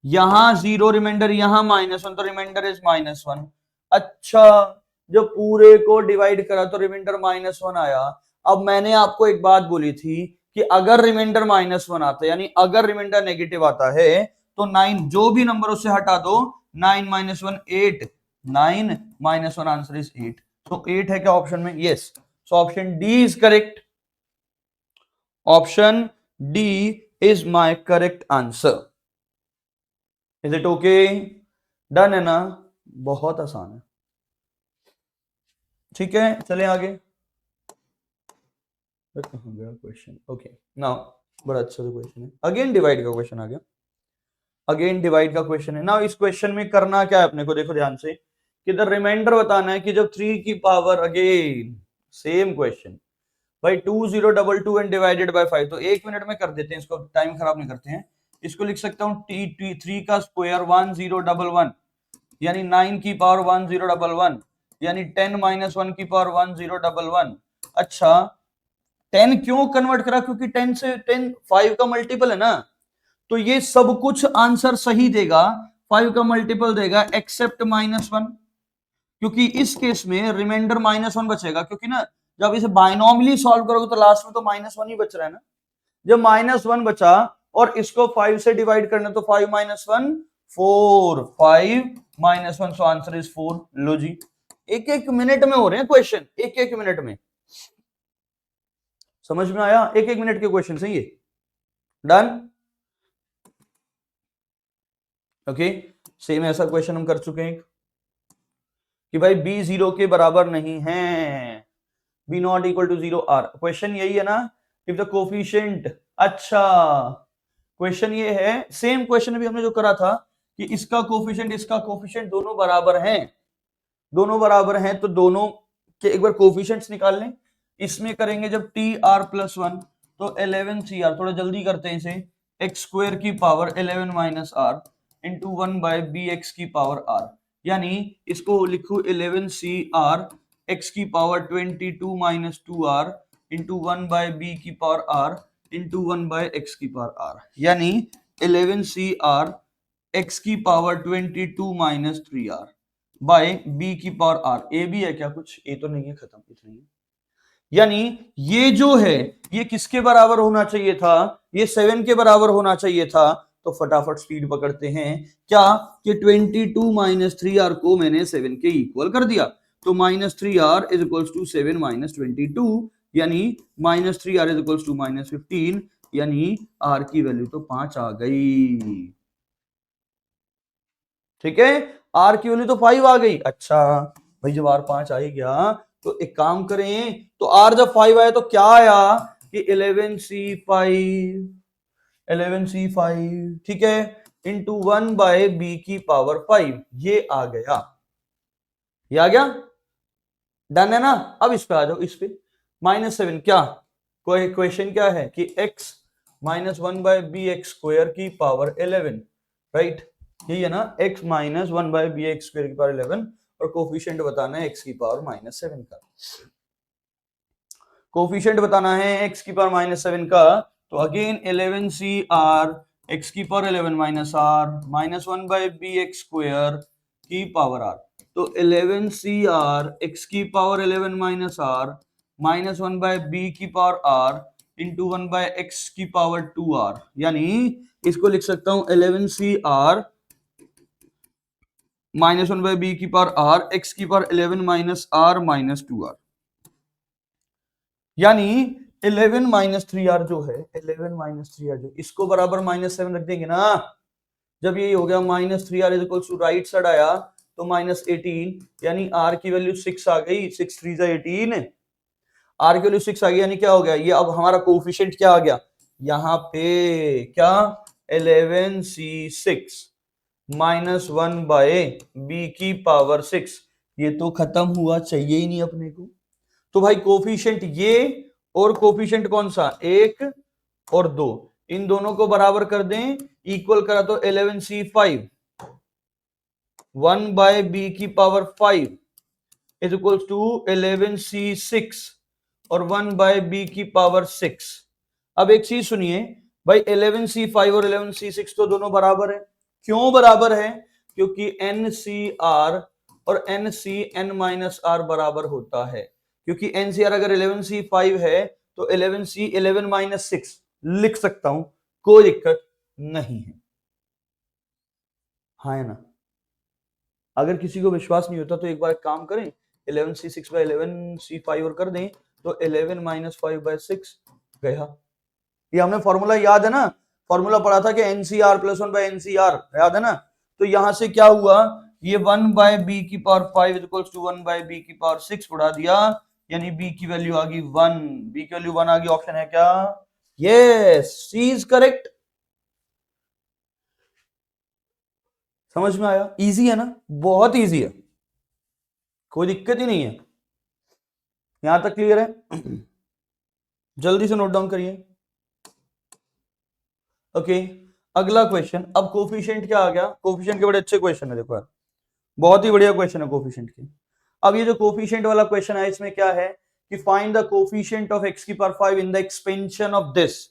S1: यहां 0 रिमाइंडर, यहां -1 तो रिमाइंडर इज -1। अच्छा, जब पूरे को डिवाइड करा तो रिमाइंडर -1 आया। अब मैंने आपको एक बात बोली थी कि अगर रिमाइंडर -1 आता है यानी अगर रिमाइंडर नेगेटिव आता है तो 9 जो भी नंबर उससे हटा दो, 9 - 1 8, 9 - 1 आंसर इज 8। तो 8 है क्या ऑप्शन में, yes, so option D is correct, option D is my correct answer. Is it okay, done है ना, बहुत आसान है, ठीक है चले आगे। कहां गया क्वेश्चन, ओके नाउ बड़ा अच्छा सा क्वेश्चन है, अगेन डिवाइड का क्वेश्चन आ गया, अगेन डिवाइड का क्वेश्चन है ना। इस क्वेश्चन में करना क्या है अपने को, देखो ध्यान से, कि द रिमाइंडर बताना है कि जब 3 की पावर, अगेन सेम क्वेश्चन भाई 2022 एंड डिवाइडेड बाय 5, तो 1 मिनट में कर देते हैं इसको, टाइम खराब नहीं करते हैं। इसको लिख सकता हूं टी 3 का स्क्वायर 1011 यानी 9 की पावर 1011 यानी 10 - 1 की पावर 1011। अच्छा 10 क्यों कन्वर्ट करा, क्योंकि 10 से 10 5 का मल्टीपल है ना, तो ये सब कुछ आंसर सही देगा, 5 का मल्टीपल देगा एक्सेप्ट -1, क्योंकि इस केस में रिमाइंडर -1 बचेगा, क्योंकि ना जब इसे बाइनॉमियली सॉल्व करोगे तो लास्ट में तो -1 ही बच रहा है ना, जब -1 बचा और इसको 5 से डिवाइड करना तो 5 - 1 4, 5 - 1 सो आंसर इज 4। लो जी, एक एक मिनट में हो रहे हैं क्वेश्चन, एक एक मिनट में, समझ में आया, एक एक मिनट के क्वेश्चन है ये, डन, ओके। सेम ऐसा क्वेश्चन हम कर चुके हैं कि भाई बी 0 के बराबर नहीं है, b not equal to 0 or, question यही है ना, इफ द कोफिशिएंट, अच्छा क्वेश्चन ये है, सेम क्वेश्चन भी हमने जो करा था कि इसका कोफिशिएंट दोनों बराबर हैं, दोनों बराबर हैं तो दोनों के एक बार कोफिशिएंट्स निकाल लें। इसमें करेंगे जब टी आर प्लस 1 तो 11 सी आर, थोड़ा जल्दी करते हैं इसे, एक्स स्क्वायर की power 11 minus r into 1 by b x की पावर आर, यानी इसको लिखू 11 सी आर एक्स की power 22 minus 2 r into 1 by b की power r into 1 by x की पावर आर, यानी 11 सी आर एक्स की power 22 minus 3 r by b की पावर आर। ए भी है क्या कुछ, ए तो नहीं है, खत्म, इतना ही है। यानी ये जो है ये किसके बराबर होना चाहिए था, ये 7 के बराबर होना चाहिए था, तो फटाफट स्पीड पकड़ते हैं क्या कि 22 माइनस 3 आर को मैंने 7 के इक्वल कर दिया, तो -3r is equals to 7 minus 22, यानी -3r इज इक्वल्स टू -15, यानी r की वैल्यू तो 5 आ गई, ठीक है, r की वैल्यू तो 5 आ गई। अच्छा भाई जब r 5 आ ही गया तो एक काम करें, तो r जब 5 आया तो क्या आया कि 11c5 11c5, ठीक है, इंटू 1/b की पावर 5, ये आ गया, ये आ गया, डन है ना। अब इस पे आ जाओ, इस पे -7, क्या कोई क्वेश्चन क्या है कि x -1/bx² की पावर 11, राइट, यही है ना, x -1/bx² की पावर 11, और कोफिशिएंट बताना है x की पावर -7 का। कोफिशिएंट बताना है x की पावर -7 का, तो अगेन 11cr x की पावर 11 -r -1/bx² की पावर r, तो 11cr x की पावर 11 -r -1/b की पावर r इंटू 1/x की पावर 2r, यानी इसको लिख सकता हूं 11cr -1/b की पावर r x की पावर 11 -r -2r, यानी 11 -3r जो है, 11 -3r जो, इसको बराबर -7 रख देंगे ना। जब ये हो गया -3r is equals to, right side आया तो -18, यानी r की वैल्यू 6 आ गई, 6 3 18, r की वैल्यू 6 आ गई, यानी क्या हो गया ये, अब हमारा कोफिशिएंट क्या आ गया यहाँ पे, क्या 11c6 -1/b की पावर 6, ये तो खत्म हुआ, चाहिए ही नहीं अपने को। तो भाई कोफिशिएंट ये और कोफिशिएंट कौन सा, 1 और 2, इन दोनों को बराबर कर दें, इक्वल करा तो 11c5 1/b की power 5 is equals to 11c6 और 1/b की पावर 6। अब एक चीज सुनिए भाई, 11c5 और 11c6 तो दोनों बराबर है, क्यों बराबर है, क्योंकि ncr और ncn-r बराबर होता है, क्योंकि ncr अगर 11c5 है तो 11c 11 6 लिख सकता हूं, कोई दिक्कत नहीं है, हाँ है ना। अगर किसी को विश्वास नहीं होता तो एक बार काम करें, 11c6/11c5 और कर दें, तो 11 -5/6 गया। ये हमने फॉर्मूला याद है ना, फॉर्मूला पढ़ा था कि NCR + 1/NCR, याद है ना। तो यहां से क्या हुआ, ये 1/b की पावर 5 इक्वल्स टू 1/b की पावर 6 बढ़ा दिया, यानी b की वैल्यू आ गई 1, b की वैल्यू 1 आ गई, ऑप्शन है क्या, यस, सी इज करेक्ट। समझ में आया, इजी है ना, बहुत इजी है, कोई दिक्कत ही नहीं है, यहां तक क्लियर है। जल्दी से नोट डाउन करिए। ओके, अगला क्वेश्चन, अब कोफिशिएंट क्या आ गया, कोफिशिएंट के बड़े अच्छे क्वेश्चन है, देखो यार बहुत ही बढ़िया क्वेश्चन है कोफिशिएंट की। अब ये जो कोफिशिएंट वाला क्वेश्चन है, इसमें क्या है कि find the coefficient of x की power 5 in the expansion of this.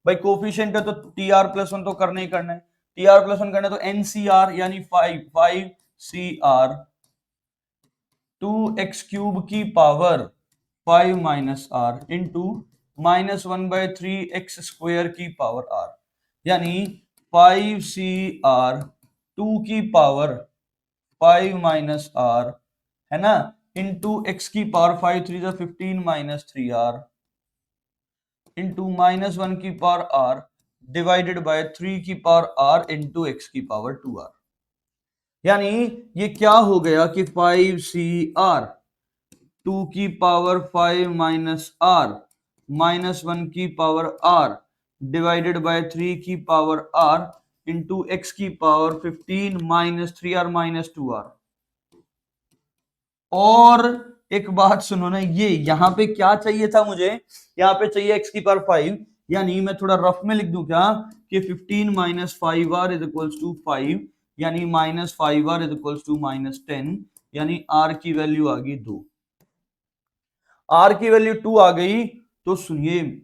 S1: भाई कोफिशिएंट है तो tr+1 तो करना ही करना है, tr+1 करना है तो ncr यानी 5cr 2x³ की पावर 5 - r इंटू -1/3x² की पावर r, यानी 5cr 2 की पावर 5 - r है ना, इंटू x की पावर 5 3 = 15 - 3r इंटू -1 की पावर r डिवाइडेड बाय 3 की पावर r इंटू x की पावर 2r, यानी ये क्या हो गया कि 5cr 2 की पावर 5 - r -1 की पावर r डिवाइडेड बाय 3 की पावर r इंटू x की पावर 15 - 3r - 2r। और एक बात सुनो ना, ये यहां पे क्या चाहिए था मुझे, यहाँ पे चाहिए x की पावर 5, यानी मैं थोड़ा रफ में लिख दूं क्या कि 15 - 5r इज इक्वल्स टू 5, यानी -5r इज इक्वल्स टू -10, यानी r की वैल्यू आ गई 2। r की वैल्यू 2 आ गई तो सुनिए,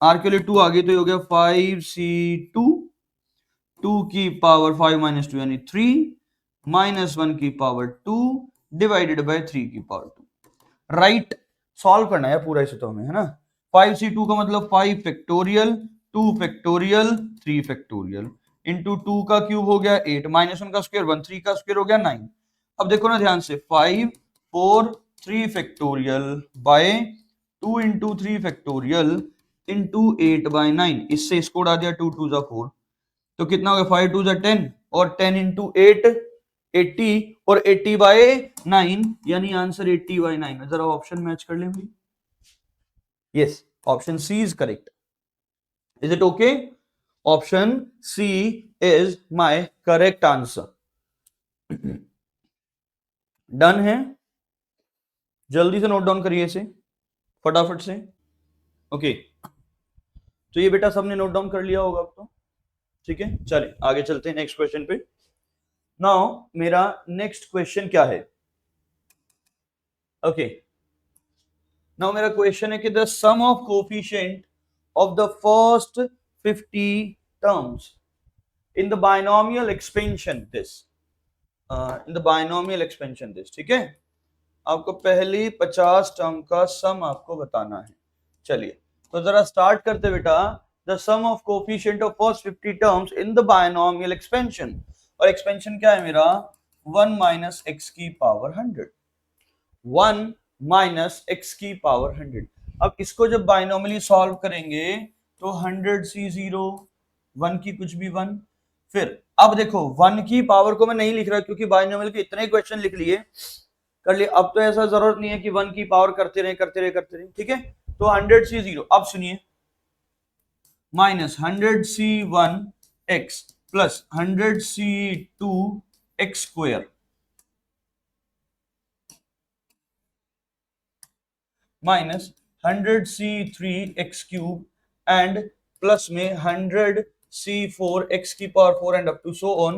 S1: r की वैल्यू 2 आ गई तो ये हो गया 5c2 2 की पावर 5 - 2 यानी 3 -1 की पावर 2 डिवाइडेड बाय 3 की पावर 2, राइट। सॉल्व करना है पूरा इसे तो हमें, है ना। 5c2 का मतलब 5 फैक्टोरियल 2 फैक्टोरियल 3 फैक्टोरियल इंटू 2 का क्यूब हो गया 8 -1 का स्क्वायर 1 3 का स्क्वायर हो गया 9। अब देखो ना ध्यान से, 5 4 3 factorial by 2 into 3 factorial into 8/9, इससे इसको उड़ा दिया, 2 2 = 4, तो कितना हो गया 5 2 = 10 और 10 इंटू 8 80 और 80/9, यानी आंसर 80/9 है। जरा ऑप्शन मैच कर लें भाई, yes, option C is correct. Is it okay, option C is my correct answer. Done है, जल्दी से नोट डाउन करिए इसे फटाफट से। ओके, तो ये बेटा सबने नोट डाउन कर लिया होगा अब तो, ठीक है। चलिए आगे चलते हैं नेक्स्ट क्वेश्चन पे। नाउ मेरा नेक्स्ट क्वेश्चन क्या है? ओके, नाउ मेरा क्वेश्चन है कि the sum of coefficient of the first 50 terms in the binomial expansion this, in the binomial expansion this, ठीक है। आपको पहली 50 टर्म का सम आपको बताना है। चलिए तो जरा स्टार्ट करते बेटा। The sum of coefficient of first 50 terms in the binomial expansion, और एक्सपेंशन क्या है मेरा? 1 माइनस एक्स की पावर 100, 1 माइनस एक्स की पावर 100। अब इसको जब बाइनोमियली सॉल्व करेंगे तो 100 सी 0, 1 की कुछ भी 1, फिर अब देखो 1 की पावर को मैं नहीं लिख रहा क्योंकि बाइनोमियल के इतने क्वेश्चन लिख लिए, कर लिए। अब तो ऐसा जरूरत नहीं है कि 1 की पावर करते रहे, ठीक है। तो 100 सी 0, अब सुनिए, minus 100 C 1 x plus 100 C 2 x square minus 100 C 3 x cube and plus में 100 सी 4 एक्स की power 4 and up to so on,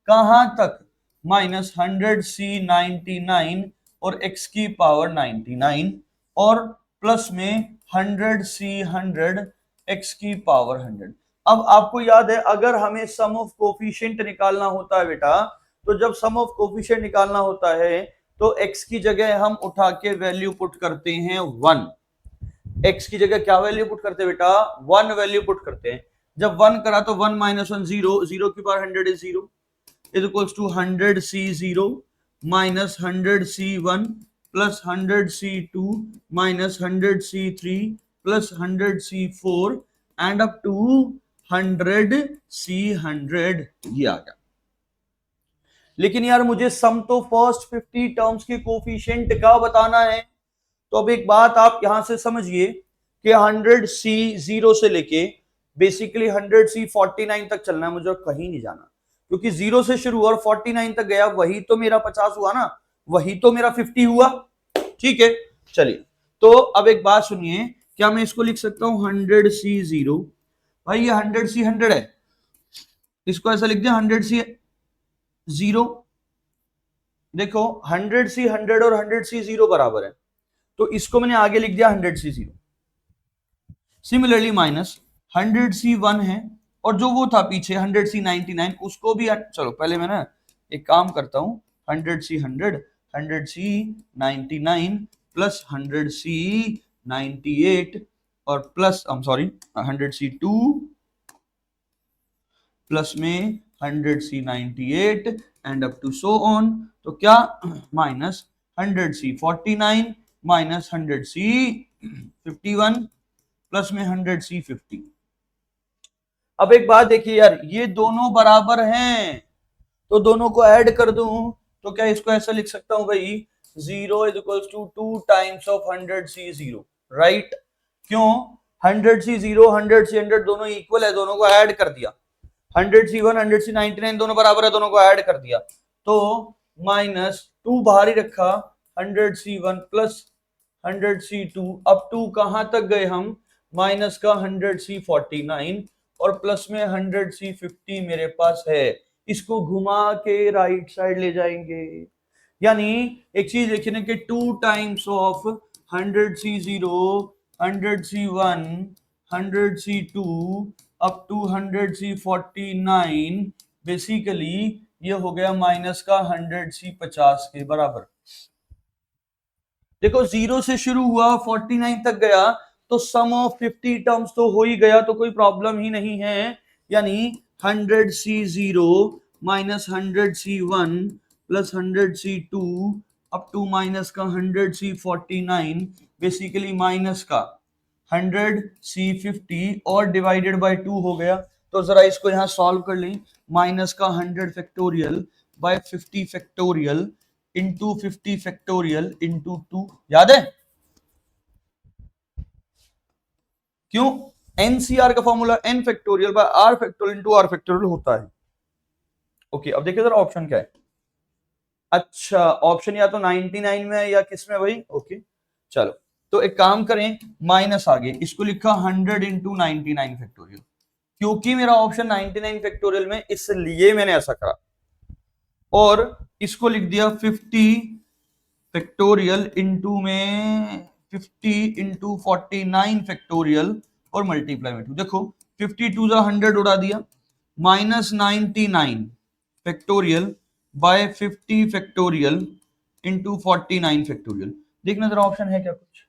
S1: कहां तक? माइनस 100 सी 99 और एक्स की पावर 99 और प्लस में 100 सी 100 एक्स की पावर 100। अब आपको याद है अगर हमें सम ऑफ कोफिशिएंट निकालना होता है बेटा, तो जब सम ऑफ कोफिशिएंट निकालना होता है तो x की जगह हम उठा के वैल्यू पुट करते हैं 1। x की जगह क्या वैल्यू पुट करते हैं बेटा? 1 वैल्यू पुट करते हैं। जब 1 करा तो 1 माइनस 1 0, 0 की power 100 is 0, is equals to 100 C 0 minus 100 C 1 plus 100 C 2 minus 100 C 3 plus 100 C 4 and up to 100 C 100, ये आ गया। लेकिन यार मुझे सम तो फर्स्ट 50 टर्म्स के कोफिशिएंट का बताना है। तो अब एक बात आप यहां से समझिए कि 100 सी 0 से लेके बेसिकली 100 सी 49 तक चलना है मुझे, कहीं नहीं जाना, क्योंकि 0 से शुरू और 49 तक गया, वही तो मेरा 50 हुआ ना, वही तो मेरा 50 हुआ, ठीक है। चलिए तो अब एक बात सुनिए, क्या मैं इसको लिख सकता हूं 100 सी 0? भाई ये 100 सी 100 है, इसको ऐसा लिख दिया 100 सी 0। देखो 100 सी 100 और 100 सी 0 बराबर है, तो इसको मैंने आगे लिख दिया 100 सी 0। सिमिलरली माइनस 100 सी 1 है, और जो वो था पीछे 100 सी 99 उसको भी, चलो पहले मैं ना एक काम करता हूं, 100 सी 100, 100 सी 99 प्लस 100 सी 98 और प्लस सॉरी 100 सी 2 प्लस में 100 C 98 and up to so on, तो क्या minus 100 C 49 minus 100 C 51 plus में 100 सी 50। अब एक बात देखिए यार, ये दोनों बराबर हैं तो दोनों को ऐड कर दूं तो क्या इसको ऐसा लिख सकता हूं भाई 0 is equals to 2 times of 100 C 0, right? क्यों? 100 सी 0 100 सी 100 दोनों इक्वल है, दोनों को ऐड कर दिया। 100 सी 1 100 सी 99 दोनों बराबर है, दोनों को ऐड कर दिया, तो माइनस 2 बाहर ही रखा, 100 सी 1 प्लस 100 सी 2, अब 2 कहां तक गए हम? माइनस का 100 सी 49 और प्लस में 100 सी 50 मेरे पास है, इसको घुमा के राइट साइड ले जाएंगे। यानी एक चीज देखने के 2 times of 100 C 0 100 C 1 100 C 2 up to 100 C 49, basically ये हो गया माइनस का 100 सी 50 के बराबर। देखो 0 से शुरू हुआ 49 तक गया, तो सम ऑफ 50 टर्म्स तो हो ही गया, तो कोई प्रॉब्लम ही नहीं है। यानी 100 C 0 minus 100 C 1 plus 100 C 2 up to minus का 100 सी 49, बेसिकली माइनस का 100 सी 50 और डिवाइडेड बाय 2 हो गया। तो जरा इसको यहां सॉल्व कर लें, माइनस का 100 factorial by 50 factorial into 50 factorial into 2, याद है? क्यों? एनसीआर का formula n factorial by r factorial into r factorial होता है। ओके, अब देखिए जरा ऑप्शन क्या है। अच्छा, ऑप्शन या तो 99 में है या किस में भाई। ओके चलो, तो एक काम करें, माइनस आगे इसको लिखा 100 इंटू 99 फैक्टोरियल, क्योंकि मेरा ऑप्शन 99 फैक्टोरियल में, इसलिए मैंने ऐसा करा। और इसको लिख दिया 50 फैक्टोरियल इंटू में 50 इंटू 49 फैक्टोरियल और मल्टीप्लाई में 2। देखो 52 जा 100 उड़ा दिया, minus 99 factorial by 50 factorial into 49 factorial. देखना जरा ऑप्शन है क्या कुछ।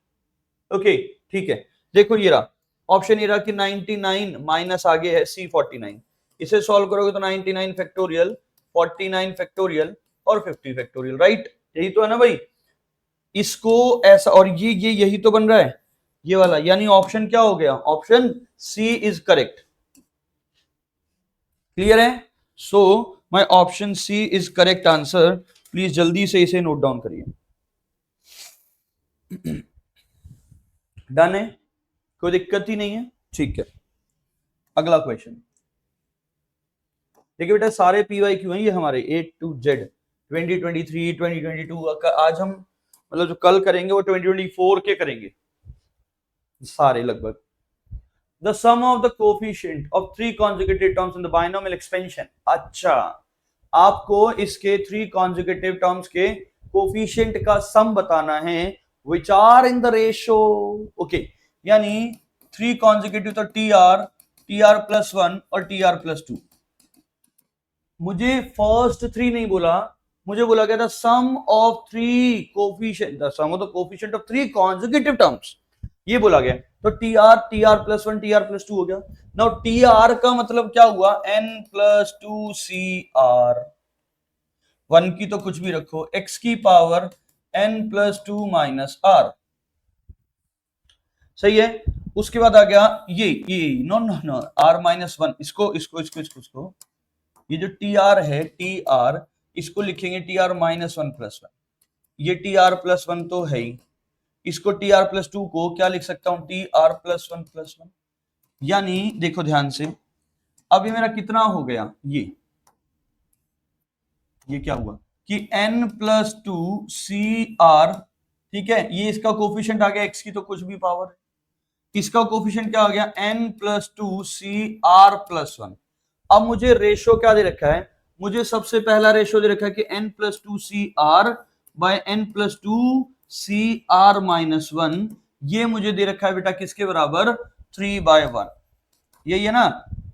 S1: ओके ठीक है, देखो ये रहा ऑप्शन, ये रहा कि 99 माइनस आगे है C49, इसे सॉल्व करोगे तो 99 फैक्टोरियल, 49 फैक्टोरियल और 50 फैक्टोरियल, राइट, यही तो है ना भाई। इसको ऐसा, और ये यही तो बन रहा है ये वाला, यानी ऑप्शन क्या हो गया, option C is correct. Clear है? So my option C is correct answer. Please जल्दी से इसे नोट डाउन करिए। डन है, कोई दिक्कत ही नहीं है, ठीक है। अगला क्वेश्चन देखिए बेटा, सारे PYQ हैं ये हमारे A to Z 2023 2022। आज हम मतलब जो कल करेंगे वो 2024 के करेंगे सारे लगभग। The sum of the coefficient of 3 consecutive terms in the binomial expansion। अच्छा, आपको इसके 3 consecutive terms के कोफिशिएंट का सम बताना है, which are in the ratio। Okay, यानी 3 consecutive तो TR प्लस 1 और TR प्लस 2। मुझे फर्स्ट 3 नहीं बोला, मुझे बोला गया था sum of 3 coefficient, the sum of the coefficient of 3 consecutive terms, ये बोला गया। तो TR प्लस 1 TR प्लस 2 हो गया। नाउ TR का मतलब क्या हुआ, N प्लस 2 CR, 1 की तो कुछ भी रखो, x की power N plus 2 minus R, सही है। उसके बाद आ गया ये no no no R minus 1, इसको ये जो TR है TR, इसको लिखेंगे TR माइनस 1 प्लस 1, ये TR प्लस 1 तो है ही, इसको TR प्लस 2 को क्या लिख सकता हूं, TR प्लस 1 प्लस 1। यानी देखो ध्यान से, अब ये मेरा कितना हो गया, ये क्या हुआ कि N प्लस 2 CR, ठीक है, ये इसका कोफिशिएंट आ गया, x की तो कुछ भी पावर, इसका कोफिशिएंट क्या आ गया, N प्लस 2 CR प्लस 1। अब मुझे रेशो क्या दे रखा है, मुझे सबसे पहला रेशो दे रखा है कि N plus 2 CR by N plus 2 CR minus 1, ये मुझे दे रखा है बेटा किसके बराबर, 3/1, यही है ना।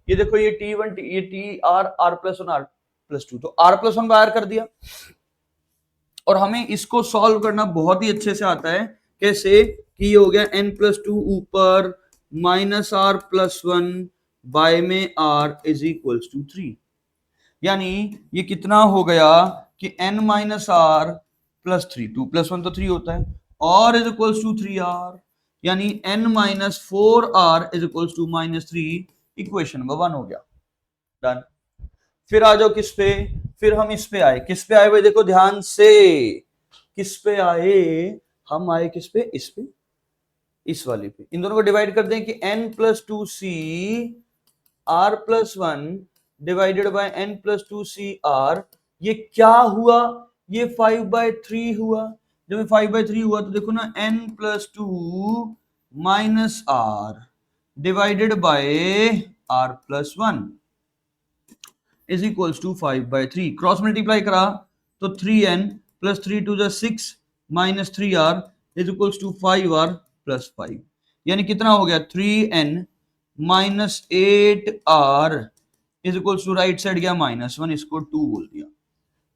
S1: ये देखो ये T1 ये TR R plus 1 R plus 2, तो R प्लस 1 बाय R कर दिया। और हमें इसको सॉल्व करना बहुत ही अच्छे से आता है, कैसे कि ये हो गया N प्लस 2 ऊपर माइनस R प्लस 1 बाय में R इज इक्वल्स टू 3, यानी ये कितना हो गया कि N minus R plus 3, 2 plus 1 तो 3 होता है, और इज इक्वल्स टू 3R, यानी N minus 4R is equals to minus 3, equation number 1 हो गया। डन। फिर आ जाओ किस पे, फिर हम इस पे आए, किस पे आए भाई, देखो ध्यान से, किस पे आए हम, आए किस पे, इस पे, इस वाले पे। इन दोनों को डिवाइड कर दें कि N plus 2 CR plus 1 divided by N plus 2 CR, ये क्या हुआ, ये 5/3 हुआ। जब ये 5/3 हुआ तो देखो ना, N plus 2 minus R divided by R plus 1 is equals to 5/3। Cross multiply करा तो 3N plus 3 to 6 minus 3R is equals to 5R plus 5, यानी कितना हो गया, 3N minus 8R is equals to, right side गया minus 1, इसको 2 बोल दिया।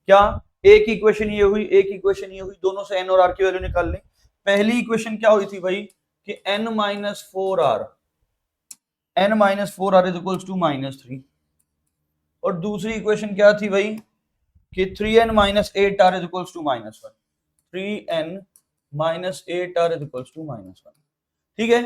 S1: क्या, एक इक्वेशन ये हुई, एक इक्वेशन ये हुई, दोनों से N और R की वैल्यू निकाल लें। पहली इक्वेशन क्या हुई थी भाई कि N minus 4R, N minus 4R is equals to minus 3, और दूसरी इक्वेशन क्या थी भाई कि 3N minus 8R is equals to minus 1, 3N minus 8R is equals to minus 1, ठीक है।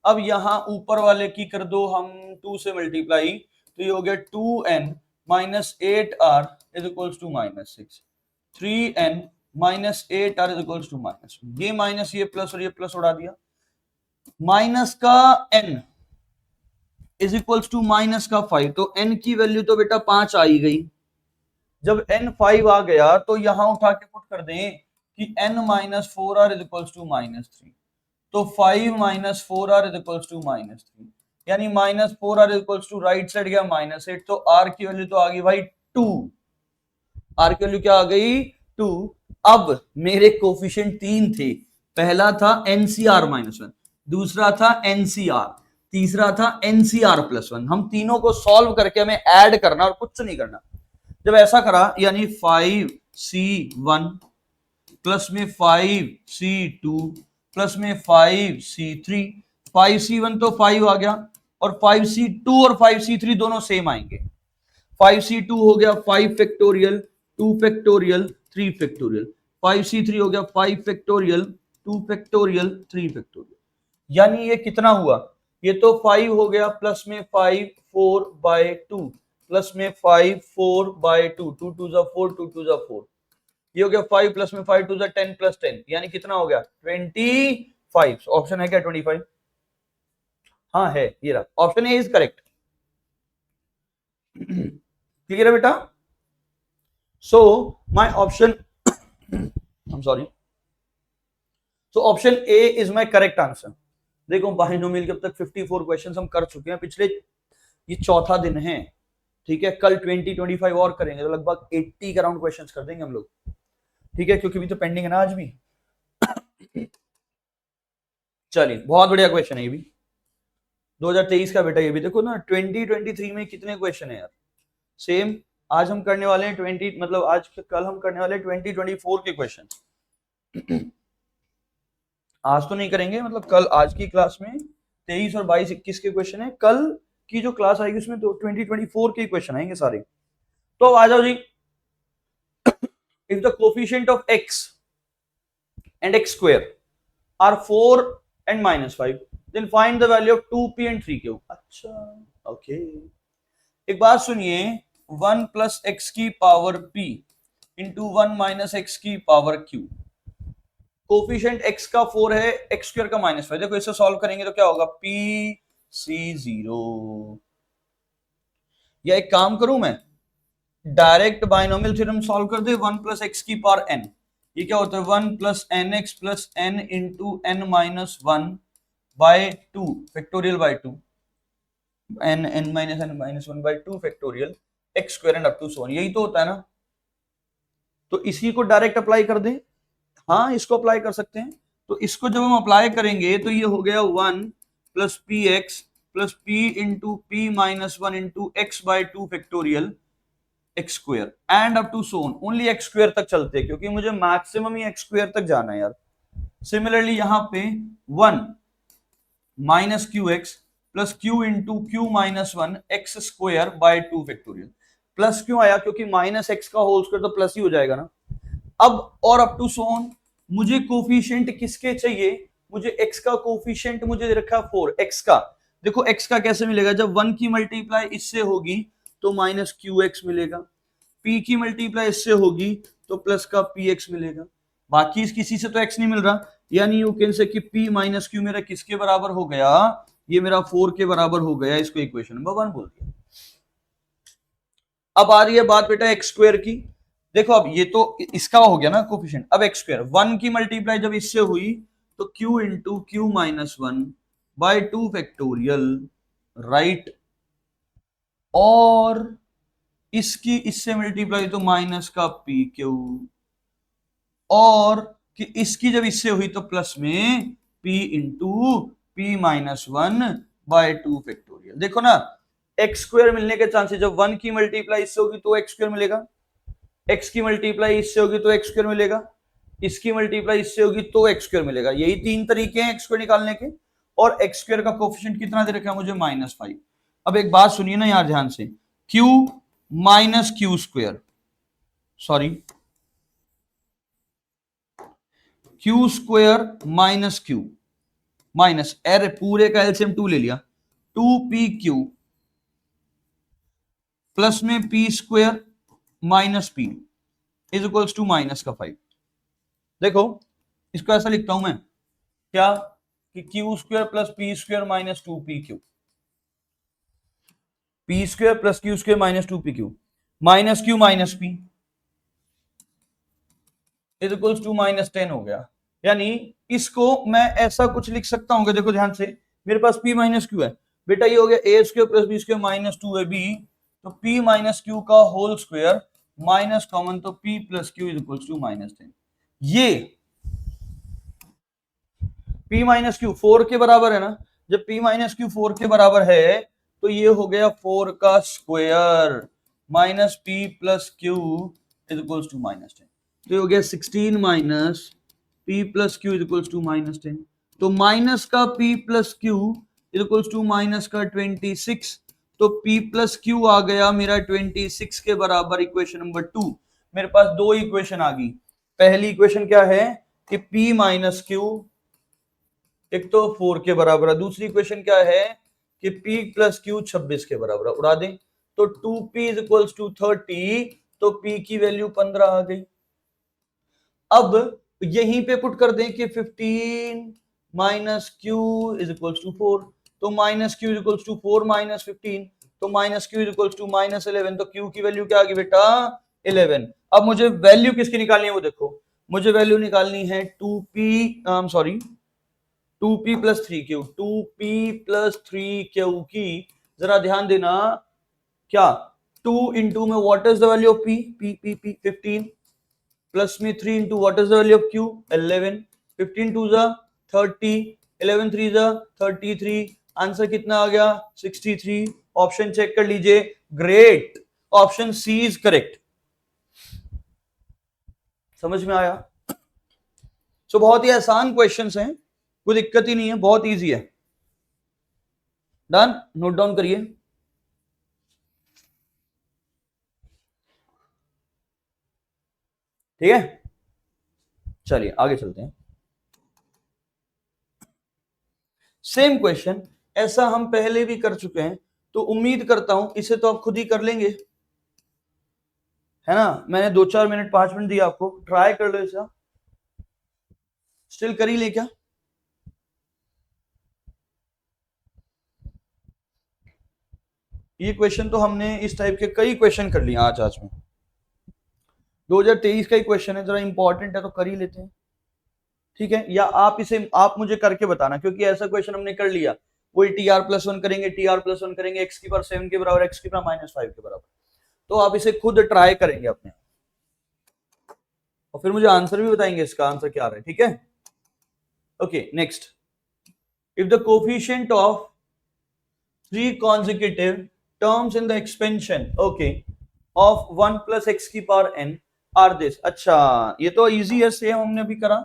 S1: अब यहां ऊपर वाले की कर दो हम 2 से मल्टीप्लाई, तो ये हो गया 2N minus 8R is equals to minus 6, 3N minus 8R is equals to minus, ये माइनस ये प्लस और ये प्लस उड़ा दिया, माइनस का n is equals to minus का 5, तो n की वैल्यू तो बेटा 5 आ ही गई। जब n 5 आ गया तो यहां उठा के पुट कर दें कि n minus 4r is equals to -3, तो 5 minus 4r is equals to -3, यानी -4r is equals to right side गया -8, तो r की वैल्यू तो आ गई भाई 2। r की वैल्यू क्या आ गई 2। अब मेरे कोफिशिएंट 3 थे, पहला था NCR -1, दूसरा था NCR, तीसरा था NCR+1। हम तीनों को सॉल्व करके हमें ऐड करना और कुछ नहीं करना। जब ऐसा करा यानी 5C1 प्लस में 5C2 प्लस में 5C3, 5C1 तो 5 आ गया और 5C2 और 5C3 दोनों सेम आएंगे। 5C2 हो गया 5 फैक्टोरियल 2 फैक्टोरियल 3 फैक्टोरियल, 5C3 हो गया 5 फैक्टोरियल 2 फैक्टोरियल 3 फैक्टोरियल, यानी ये कितना हुआ, ये तो 5 हो गया प्लस में 5 4/2 प्लस में 5 4/2, 2 2 जा 4 2 2 जा 4, ये हो गया 5 प्लस में 5 2 जा 10 प्लस 10, यानी कितना हो गया 25। ऑप्शन है क्या 25? हाँ है, ये रहा option A is correct. Clear है बेटा? सो my option I am sorry, so option A is my correct answer. देखो बाइनोमियल के अब तक 54 क्वेश्चंस हम कर चुके हैं पिछले, ये चौथा दिन है, ठीक है। कल 20-25 और करेंगे, तो लगभग 80 के अराउंड क्वेश्चंस कर देंगे हम लोग, ठीक है, क्योंकि भी तो पेंडिंग है ना आज भी। चलिए बहुत बढ़िया क्वेश्चन है ये भी, 2023 का बेटा। ये भी देखो ना 2023 में कितने क्वेश्चन है यार, सेम आज हम करने वाले हैं 20, मतलब आज कल हम करने वाले हैं 2024 के क्वेश्चन। आज तो नहीं करेंगे, मतलब कल आज की क्लास में 23 और 22 21 के क्वेश्चन है, कल की जो क्लास आएगी उसमें तो 2024 के क्वेश्चन आएंगे सारे। तो अब आ जाओ जी, if the coefficient of x and x square are 4 and -5, then find the value of 2p and 3q। अच्छा ओके, एक बात सुनिए, 1 प्लस एक्स की power p into 1 minus x की पावर q, कोफिशिएंट x का 4 है, x स्क्वायर का -5। देखो इसे सॉल्व करेंगे तो क्या होगा PC0, या एक काम करूं मैं, डायरेक्ट बाइनोमियल थ्योरम सॉल्व कर दे, 1 प्लस एक्स की पावर n, ये क्या होता है 1 plus n x plus n into n minus 1 by 2 factorial by 2, n minus n minus 1 by 2 factorial x square and up to so on, यही तो होता है ना। तो इसी को डायरेक्ट अप्लाई कर दें, हाँ इसको अप्लाई कर सकते हैं। तो इसको जब हम अप्लाई करेंगे तो ये हो गया 1 plus p x plus p into p minus 1 into x by 2 factorial x square and up to so on, only x square तक चलते हैं क्योंकि मुझे मैक्सिमम ही एक्स स्क्वायर तक जाना है यार। सिमिलरली यहां पे 1 minus Q x plus Q into q minus 1 x square by 2 factorial, plus क्यों आया, क्योंकि माइनस एक्स का होल स्क्वायर तो प्लस ही हो जाएगा ना। अब और अप टू सोन, मुझे कोफिशिएंट किसके चाहिए, मुझे x का कोफिशिएंट मुझे दे रखा है 4 x का। देखो x का कैसे मिलेगा, जब 1 की मल्टीप्लाई इससे होगी तो माइनस क्यू एक्स मिलेगा, p की मल्टीप्लाई इससे होगी तो प्लस का पी एक्स मिलेगा, बाकी किसी से तो x नहीं मिल रहा, यानी यू कैन से कि p माइनस क्यू मेरा किसके बराबर हो गया, ये मेरा 4 के बराबर हो गया, इसको इक्वेशन नंबर 1 बोल दिया। अब आ रही है बात बेटा एक्स स्क्वायर की, देखो अब ये तो इसका हो गया ना कोफिशिएंट, अब एक्स स्क्वायर 1 की मल्टीप्लाई जब इससे हुई तो q into q minus 1 by 2 factorial right, और इसकी इससे मल्टीप्लाई तो माइनस का पी क्यू, और कि इसकी जब इससे हुई तो प्लस में p into p minus 1 by 2 factorial. देखो ना एक्स स्क्वायर मिलने के चांसेस, जब 1 की मल्टीप्लाई इससे होगी तो एक्स स्क्वायर मिलेगा, x की मल्टीप्लाई इससे होगी तो एक्स स्क्वायर मिलेगा, इसकी मल्टीप्लाई इससे होगी तो एक्स स्क्वायर मिलेगा, यही 3 तरीके हैं एक्स स्क्वायर निकालने के। और एक्स स्क्वायर का कोफिशिएंट कितना दे रखा है मुझे -5। अब एक बात सुनिए ना यार ध्यान से, q minus Q square, sorry Q square minus q minus एर पूरे का एलसीएम 2 ले लिया, 2pq प्लस में p square minus p is equals to minus का 5। देखो इसको ऐसा लिखता हूं मैं, क्या कि q square plus p square minus 2pq, p square plus q square minus 2pq, minus q minus p is equals to minus 10 हो गया। यानी इसको मैं ऐसा कुछ लिख सकता हूँ, देखो ध्यान से, मेरे पास p माइनस क्यू है बेटा, ये हो गया a square plus b square minus 2ab, तो p माइनस क्यू का होल स्क्वायर माइनस कॉमन, तो p plus q is equals to minus 10। ये p माइनस क्यू 4 के बराबर है ना, जब p माइनस क्यू 4 के बराबर है तो ये हो गया 4 का square minus p plus q is equals to minus 10, तो ये हो गया 16 minus p plus q is equals to minus 10, तो माइनस का p plus q is equals to minus का 26, तो p प्लस क्यू आ गया मेरा 26 के बराबर, इक्वेशन नंबर 2। मेरे पास दो इक्वेशन आ गई, पहली इक्वेशन क्या है कि p माइनस क्यू एक तो 4 के बराबर है, दूसरी इक्वेशन क्या है कि p प्लस क्यू 26 के बराबर है, उड़ा दें तो 2p इज इक्वल्स टू 30, तो p की वैल्यू 15 आ गई। अब यहीं पे पुट कर दें कि 15 minus q is equals to 4, तो minus q is equals to 4 minus 15, तो minus q is equals to minus 11, तो क्यू की वैल्यू क्या आ गई बेटा 11। अब मुझे वैल्यू किसकी निकालनी है वो देखो, मुझे वैल्यू निकालनी है 2p plus 3q, 2p plus 3q की, जरा ध्यान देना क्या 2 इंटू में what is the value of p 15 plus में 3 into what is the value of q 11, 15 टू जा 30, 11 3 जा 33, आंसर कितना आ गया 63। ऑप्शन चेक कर लीजिए, great, option C is correct. समझ में आया? सो बहुत ही आसान क्वेश्चंस हैं, कोई दिक्कत ही नहीं है, बहुत इजी है। डन, नोट डाउन करिए। ठीक है, चलिए आगे चलते हैं। सेम क्वेश्चन ऐसा हम पहले भी कर चुके हैं, तो उम्मीद करता हूं इसे तो आप खुद ही कर लेंगे, है ना। मैंने 2-4 मिनट 5 मिनट दिया आपको, ट्राई कर लो इसे। स्टिल कर ही ले क्या? ये क्वेश्चन तो हमने इस टाइप के कई क्वेश्चन कर लिए आज में, 2023 का ही क्वेश्चन है, जरा इंपॉर्टेंट है तो कर ही लेते हैं। ठीक है, या आप इसे आप मुझे करके बताना, क्योंकि ऐसा क्वेश्चन हमने कर लिया, वही TR+1 करेंगे, TR+1 करेंगे x की पावर 7 के बराबर, x की पावर -5 के बराबर, तो आप इसे खुद ट्राई करेंगे अपने, और फिर मुझे आंसर भी बताएंगे इसका आंसर क्या आ रहा है। ठीक है, okay next, if the coefficient of 3 consecutive terms in the expansion okay of 1 plus x की पावर n are this। अच्छा, ये तो इजी है, सेम हमने अभी करा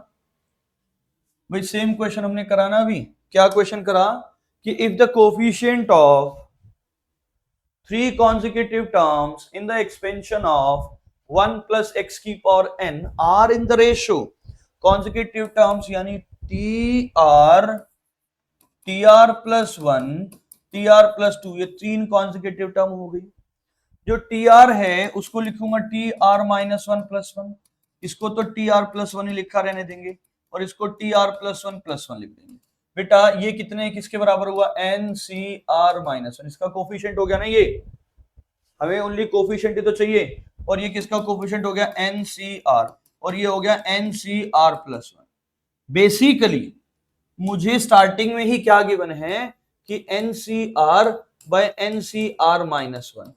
S1: भाई, सेम क्वेश्चन हमने करा ना अभी। क्या क्वेश्चन करा कि if the coefficient of 3 consecutive terms in the expansion of 1 plus x की power n are in the ratio consecutive terms, यानी TR+1 TR+2, ये 3 कॉन्जिक्यूटिव टर्म हो गई। जो TR है उसको लिखूंगा TR-1+1, इसको तो TR+1 ही लिखा रहने देंगे, और इसको TR+1+1 लिख देंगे। बेटा ये कितने किसके बराबर हुआ NCR-1, इसका कोफिशिएंट हो गया ना, ये हमें ओनली कोफिशिएंट ही तो चाहिए, और ये किसका कोफिशिएंट हो गया NCR, और ये हो गया NCR+1। बेसिकली मुझे स्टार्टिंग में ही क्या गिवन है कि NCR बाय NCR-1,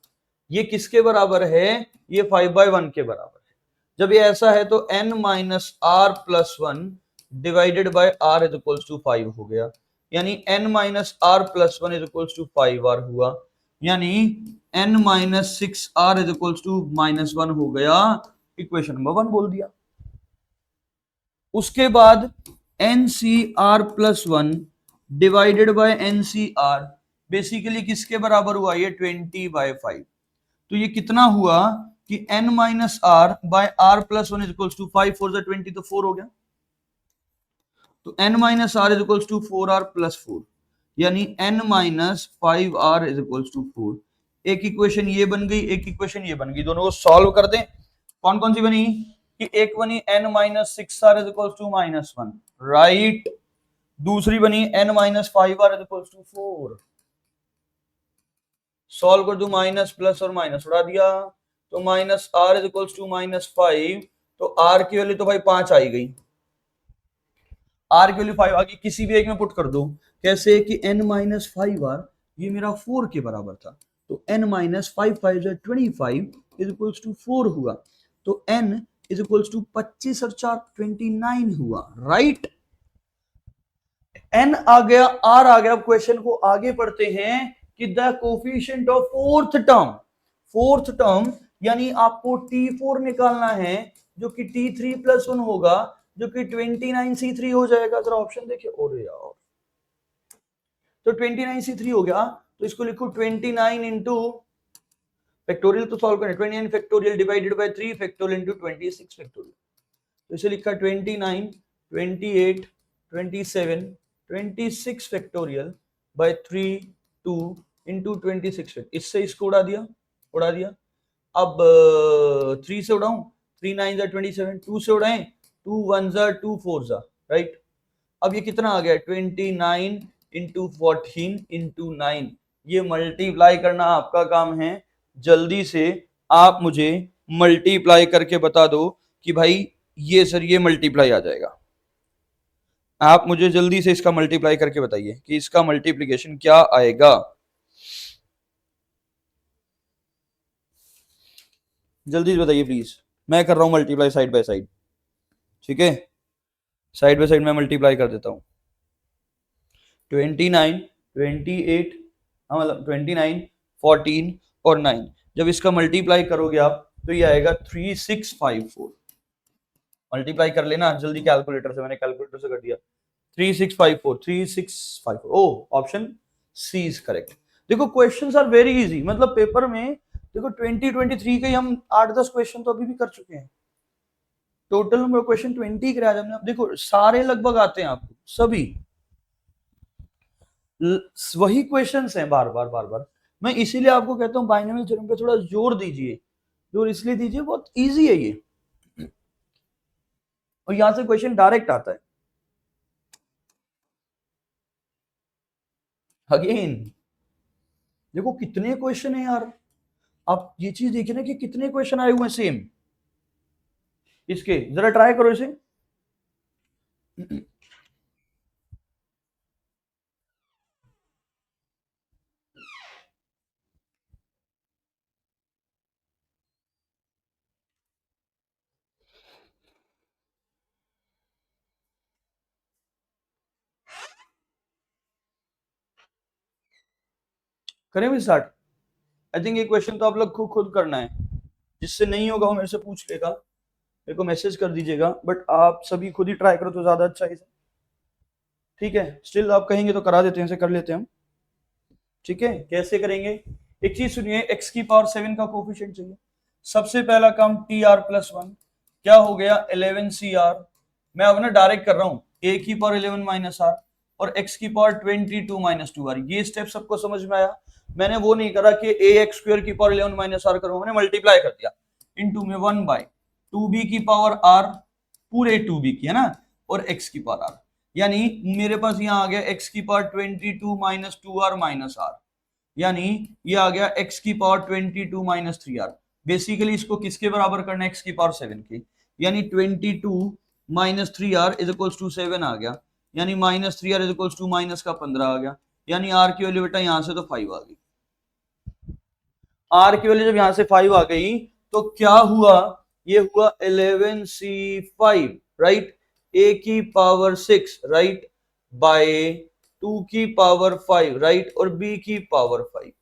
S1: ये किसके बराबर है, ये 5/1 के बराबर है। जब ये ऐसा है तो n-r+1 divided by r is equals to 5 हो गया, यानी n-r+1 is equals to 5r हुआ, यानी n-6r इज इक्वल्स टू -1 हो गया। इक्वेशन नंबर 1 बोल दिया। उसके बाद NCR+1 divided by NCR basically किसके बराबर हुआ, ये 20/5, तो ये कितना हुआ कि n-r bye r+1 is equals to 5 4 जा 20, तो 4 हो गया, तो n-r is equals to 4r+4, यानी n-5r इज इक्वल्स टू 4। एक इक्वेशन ये बन गई, एक इक्वेशन ये बन गई, दोनों को सॉल्व कर दें। कौन कौन सी बनी कि एक बनी n-6r is equals to -1, right, दूसरी बनी n minus 5r is equals to 4। Solve कर दू, माइनस प्लस और माइनस उड़ा दिया, तो minus r is equals to minus 5, तो r की वैल्यू तो भाई 5 आई गई, r की वैल्यू 5 आ गई, किसी भी एक में पुट कर दो। कैसे कि n माइनस 5r ये मेरा 4 के बराबर था, तो n minus 5 5 25 is equals to 4 हुआ, तो n इज इक्वल्स टू 25 और 4 29 हुआ, राइट। n आ गया, r आ गया। अब क्वेश्चन को आगे पढ़ते हैं कि the coefficient of fourth term यानी आपको t4 निकालना है, जो कि t3 प्लस 1 होगा, जो कि 29c3 हो जाएगा। जरा ऑप्शन देखिए, अरे यार, तो 29c3 हो गया, तो इसको लिखो 29 इंटू फैक्टोरियल, तो सॉल्व करें 29 factorial divided by 3 factorial into 26 factorial, तो इसे लिखा 29 28 27 26 फैक्टोरियल बाय 3 2 इंटू 26, इससे इसको उड़ा दिया। अब 3 से उड़ाऊं, 3 9 जा 27, 2 से उड़ाएं, 2 1 जा 2 4 जा, राइट। अब ये कितना आ गया, 29 इंटू 14 इंटू 9, ये मल्टीप्लाई करना आपका काम है। जल्दी से आप मुझे मल्टीप्लाई करके बता दो कि भाई ये सर ये मल्टीप्लाई आ जाएगा। आप मुझे जल्दी से इसका मल्टीप्लाई करके बताइए कि इसका मल्टीप्लिकेशन क्या आएगा। जल्दी से बताइए प्लीज, मैं कर रहा हूं मल्टीप्लाई साइड बाय साइड, ठीक है, साइड बाय साइड में मल्टीप्लाई कर देता हूं। 29 28, हाँ मतलब 29 14 और 9, जब इसका मल्टीप्लाई करोगे आप तो ये आएगा 3654। मल्टीप्लाई कर लेना जल्दी कैलकुलेटर से, मैंने कैलकुलेटर से कर दिया, 3654 ओ ऑप्शन सी इज करेक्ट। देखो क्वेश्चंस आर वेरी इजी, मतलब पेपर में देखो 2023 के हम 8-10 क्वेश्चन तो अभी भी कर चुके हैं, टोटल नंबर क्वेश्चन 20 कराया हमने। अब देखो सारे लगभग आते हैं आपको, सभी वही क्वेश्चंस हैं बार बार बार बार। मैं इसीलिए आपको कहता हूं बाइनोमियल थ्योरम पे थोड़ा जोर दीजिए, जोर इसलिए दीजिए बहुत इजी है ये, और यहां से क्वेश्चन डायरेक्ट आता है। अगेन देखो कितने क्वेश्चन है यार, आप ये चीज देखिए ना कि कितने क्वेश्चन आए हुए हैं सेम इसके, जरा ट्राई करो इसे। करें भी स्टार्ट। आई थिंक ये क्वेश्चन तो आप लोग खुद करना है, जिससे नहीं होगा वो मेरे से पूछ लेगा, मेरे को मैसेज कर दीजिएगा, बट आप सभी खुद ही ट्राई करो तो ज्यादा अच्छा है, ठीक है। स्टिल आप कहेंगे तो करा देते हैं, कर लेते हैं हम, ठीक है। कैसे करेंगे, एक चीज सुनिए, x की पावर 7 का कोफिशिएंट चाहिए। सबसे पहला काम tr प्लस 1 क्या हो गया 11cr, मैं अब ना डायरेक्ट कर रहा हूं a की पावर 11 माइनस r और x की पावर 22 माइनस 2r। ये स्टेप सबको समझ में आया। मैंने वो नहीं करा कि ax स्क्वायर की पावर 11 माइनस r करूं, मैंने मल्टीप्लाई कर दिया इनटू में 1 बाय 2b की पावर r पूरे 2b की, है ना, और x की पावर r, यानी मेरे पास यहाँ आ गया x की power 22 minus 2r minus r, यानी ये आ गया x की पावर 22 माइनस 3r। बेसिकली इसको किसके बराबर करना है, x की पावर 7 की, यानी 22 minus 3r is equals to 7 आ गया, यानी minus 3r is equals to minus का 15 आ गया, यानी r की वैल्यू बेटा यहां से तो 5 आ गई। r की वैल्यू जब यहां से 5 आ गई तो क्या हुआ, ये हुआ 11c5, राइट, a की पावर 6, राइट, बाय 2 की पावर 5, राइट, और b की पावर 5।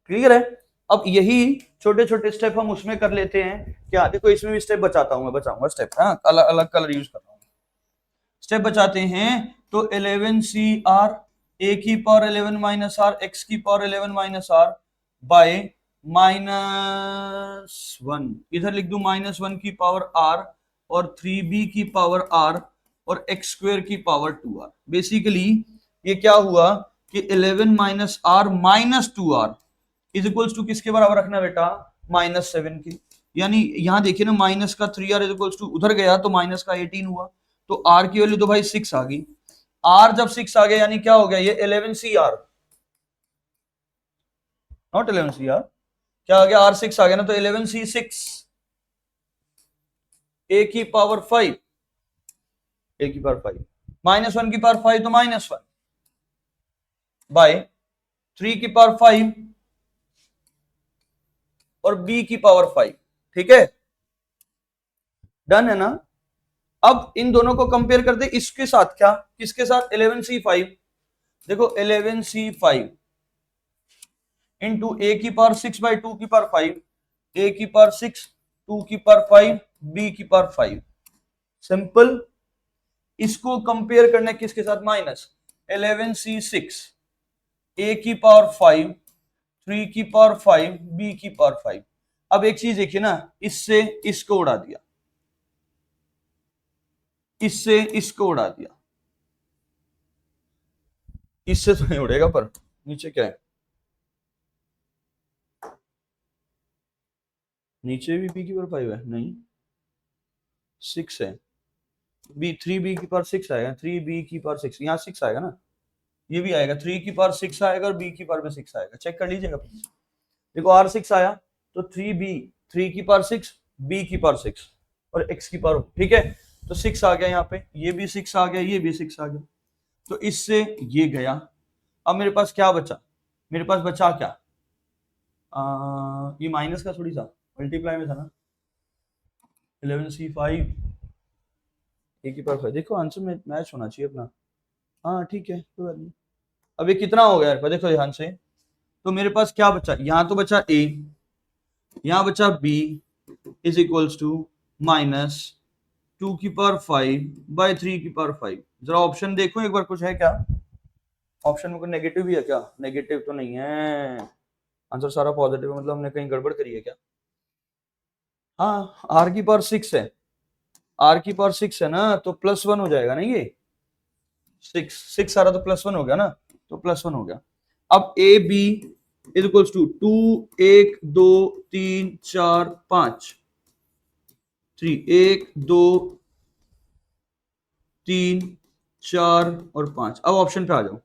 S1: क्लियर है। अब यही छोटे छोटे स्टेप हम उसमें कर लेते हैं क्या, देखो इसमें भी स्टेप बचाता हूं, मैं बचाऊंगा स्टेप, हाँ अलग अलग कलर यूज कर रहा हूं, स्टेप बचाते हैं। तो 11cr a की पावर 11 माइनस आर एक्स की पावर 11 माइनस आर बाय -1, इधर लिख दू -1 की पावर r और 3b की पावर r और x स्क्वायर की पावर 2r। बेसिकली ये क्या हुआ कि 11 minus r minus 2r is equals to किसके बराबर रखना बेटा, -7 की, यानी यहां देखिए ना माइनस का 3r इज इक्वल्स टू उधर गया तो माइनस का 18 हुआ, तो आर की वैल्यू तो भाई 6 आ गई। आर जब 6 आ गया यानी क्या हो गया, ये 11 C r, not 11 C r, क्या आ गया, आर 6 आ गया ना, तो 11 सी 6 ए की पावर 5, ए की पावर 5 माइनस 1 की पावर 5 तो -1 बाय 3 की पावर 5 और बी की पावर 5। ठीक है, डन है ना। अब इन दोनों को कंपेयर करते, इसके साथ क्या, किसके साथ, 11C5। देखो 11C5 इंटू ए की पावर 6 बाई 2 की पावर 5, ए की पावर 6, 2 की पावर 5, बी की पावर 5। सिंपल। इसको कंपेयर करने किसके साथ, माइनस 11C6 ए की पावर 5, 3 की पावर 5, बी की पावर 5। अब एक चीज देखिए ना, इससे इसको उड़ा दिया, इससे इसको उड़ा दिया, इससे तो नहीं उड़ेगा, पर नीचे क्या है, नीचे भी बी की पावर 5 है, नहीं 6 है, बी 3 बी की पावर 6 आएगा, 3 बी की पावर 6, यहाँ 6 आएगा ना, ये भी आएगा, 3 की पावर 6 आएगा और बी की पावर में 6 आएगा, चेक कर लीजिएगा। देखो आर 6 आया तो 3b, 3 की पावर 6, बी की पावर 6 और x की पावर, ठीक है, तो 6 आ गया यहाँ पे, ये भी 6 आ गया, ये भी 6 आ गया, तो इससे ये गया। अब मेरे पास क्या बचा, मेरे पास बचा क्या, ये माइनस का थोड़ी सा मल्टीप्लाई में था ना, 11C5 ए की पावर 5, देखो आंसर में मैच होना चाहिए अपना, हाँ ठीक है कोई बात नहीं। अब ये कितना हो गया, देखो ध्यान से, तो मेरे पास क्या बचा, यहां तो बचा a, यहां बचा b is equals to minus 2 की पावर 5 बाई 3 की पावर 5। जरा ऑप्शन देखो एक बार, कुछ है क्या ऑप्शन में, कोई नेगेटिव भी है क्या, नेगेटिव तो नहीं है, आंसर सारा पॉजिटिव है, मतलब हमने कहीं गड़बड़ करी है क्या। हाँ आर की पावर 6 है, आर की पावर 6 है ना, तो +1 हो जाएगा ना, ये 6 सारा तो +1 हो गया ना, तो +1 हो गया। अब a b is equals to 2, 1 2 3 4 5, 3 1 2 3 4 और 5। अब ऑप्शन पे आ जाओ,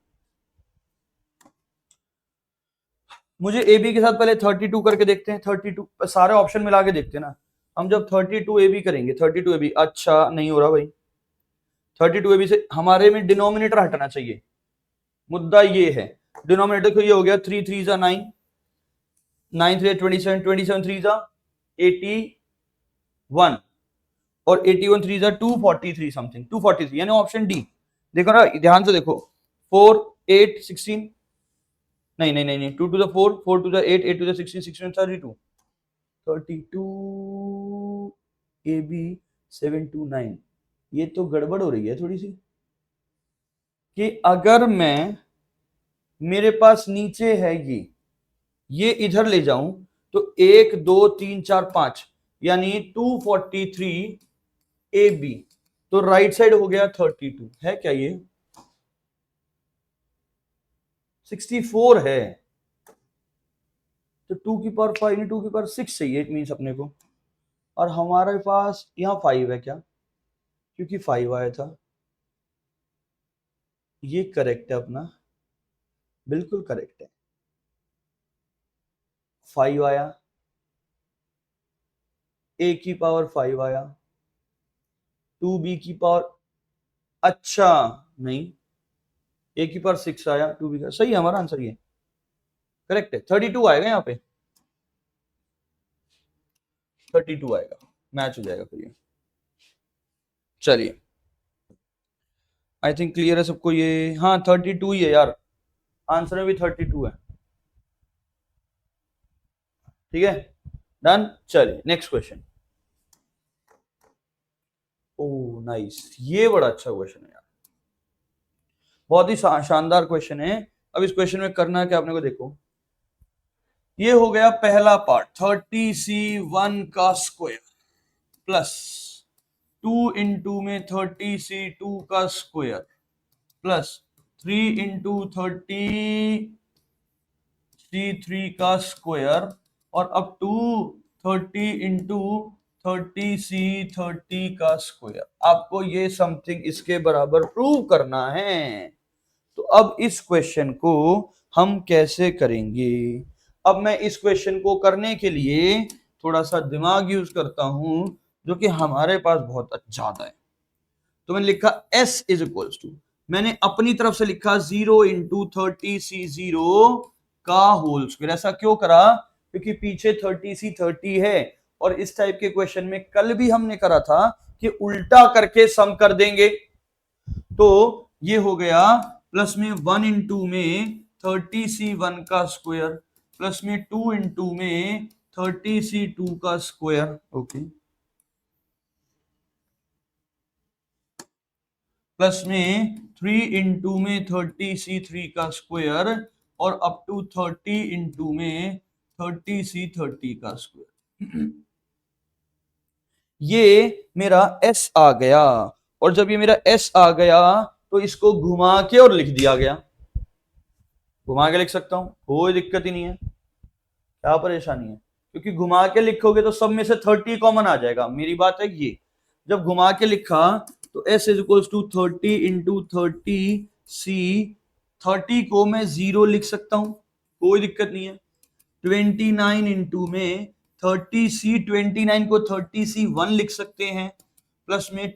S1: मुझे ए बी के साथ पहले 32 करके देखते हैं, 32 सारे ऑप्शन मिला के देखते हैं ना, हम जब 32 ए बी करेंगे, 32 ए बी, अच्छा नहीं हो रहा भाई, 32 ए बी से हमारे में डिनोमिनेटर हटना चाहिए, मुद्दा ये है, डिनोमिनेटर को, ये हो गया 3 3 जा 9, 9 3 27, 27 3 जा 81 और 81 3 जा 243 समथिंग, 243 यानी ऑप्शन डी। देखो ना ध्यान से देखो, 4 8 16, नहीं नहीं नहीं नहीं, 2 to the 4, 4 to the 8, 8 to the 16, 16 32, 32 a b 729। ये तो गड़बड़ हो रही है थोड़ी सी, कि अगर मैं, मेरे पास नीचे है ये इधर ले जाऊं तो 1 2 3 4 5 यानी 243 ए बी, तो राइट साइड हो गया 32, है क्या ये 64 है, तो 2 की पावर 5 2 की पावर 6 चाहिए, इट मीन्स अपने को, और हमारे पास यहाँ 5 है क्या, क्योंकि 5 आया था, ये करेक्ट है अपना, बिल्कुल करेक्ट है, 5 आया, ए की पावर 5 आया, 2b की पावर, अच्छा नहीं, ए की पावर 6 आया, 2b का, सही है हमारा आंसर, ये करेक्ट है, 32 आएगा यहाँ पे, 32 आएगा, मैच हो जाएगा फिर ये। चलिए आई थिंक क्लियर है सबको ये, हाँ 32 ही है यार, आंसर में भी 32 है, ठीक है, डन। चलिए नेक्स्ट क्वेश्चन, ओ नाइस, ये बड़ा अच्छा क्वेश्चन है यार, बहुत ही शानदार क्वेश्चन है। अब इस क्वेश्चन में करना है क्या आपने को, देखो ये हो गया पहला पार्ट, 30C1 का स्क्वायर प्लस 2 इंटू में 30C2 का स्क्वायर प्लस 3 इंटू 30C3 का स्क्वायर, और अब 2 30 इंटू 30C30 का स्क्वायर। आपको ये समथिंग इसके बराबर प्रूव करना है। तो अब इस क्वेश्चन को हम कैसे करेंगे? अब मैं इस क्वेश्चन को करने के लिए थोड़ा सा दिमाग यूज करता हूं, जो कि हमारे पास बहुत ज्यादा है। तो मैंने लिखा S इज इक्वल्स टू, मैंने अपनी तरफ से लिखा 0 इंटू 30C0 का होल स्क्वायर। ऐसा क्यों करा? क्योंकि पीछे 30C30 है, और इस टाइप के क्वेश्चन में कल भी हमने करा था कि उल्टा करके सम कर देंगे। तो ये हो गया प्लस में 1 इंटू में 30C1 का स्क्वायर, प्लस में 2 इंटू में 30C2 का स्क्वायर, ओके, प्लस में 3 इंटू में 30C3 का स्क्वायर, और अप टू 30 इंटू में 30C30 का स्क्वायर। ये मेरा S आ गया, और जब ये मेरा S आ गया तो इसको घुमा के और लिख दिया गया। घुमा के लिख सकता हूं, कोई दिक्कत ही नहीं है। क्या परेशानी है? क्योंकि घुमा के लिखोगे तो सब में से 30 कॉमन आ जाएगा। मेरी बात है ये, जब घुमा के लिखा तो S is equals to 30 into 30C, 30 को मैं 0 लिख सकता हूं, कोई दिक्कत नहीं है। 29 इंटू में 30C, 29 को 30C1 लिख सकते हैं, प्लस में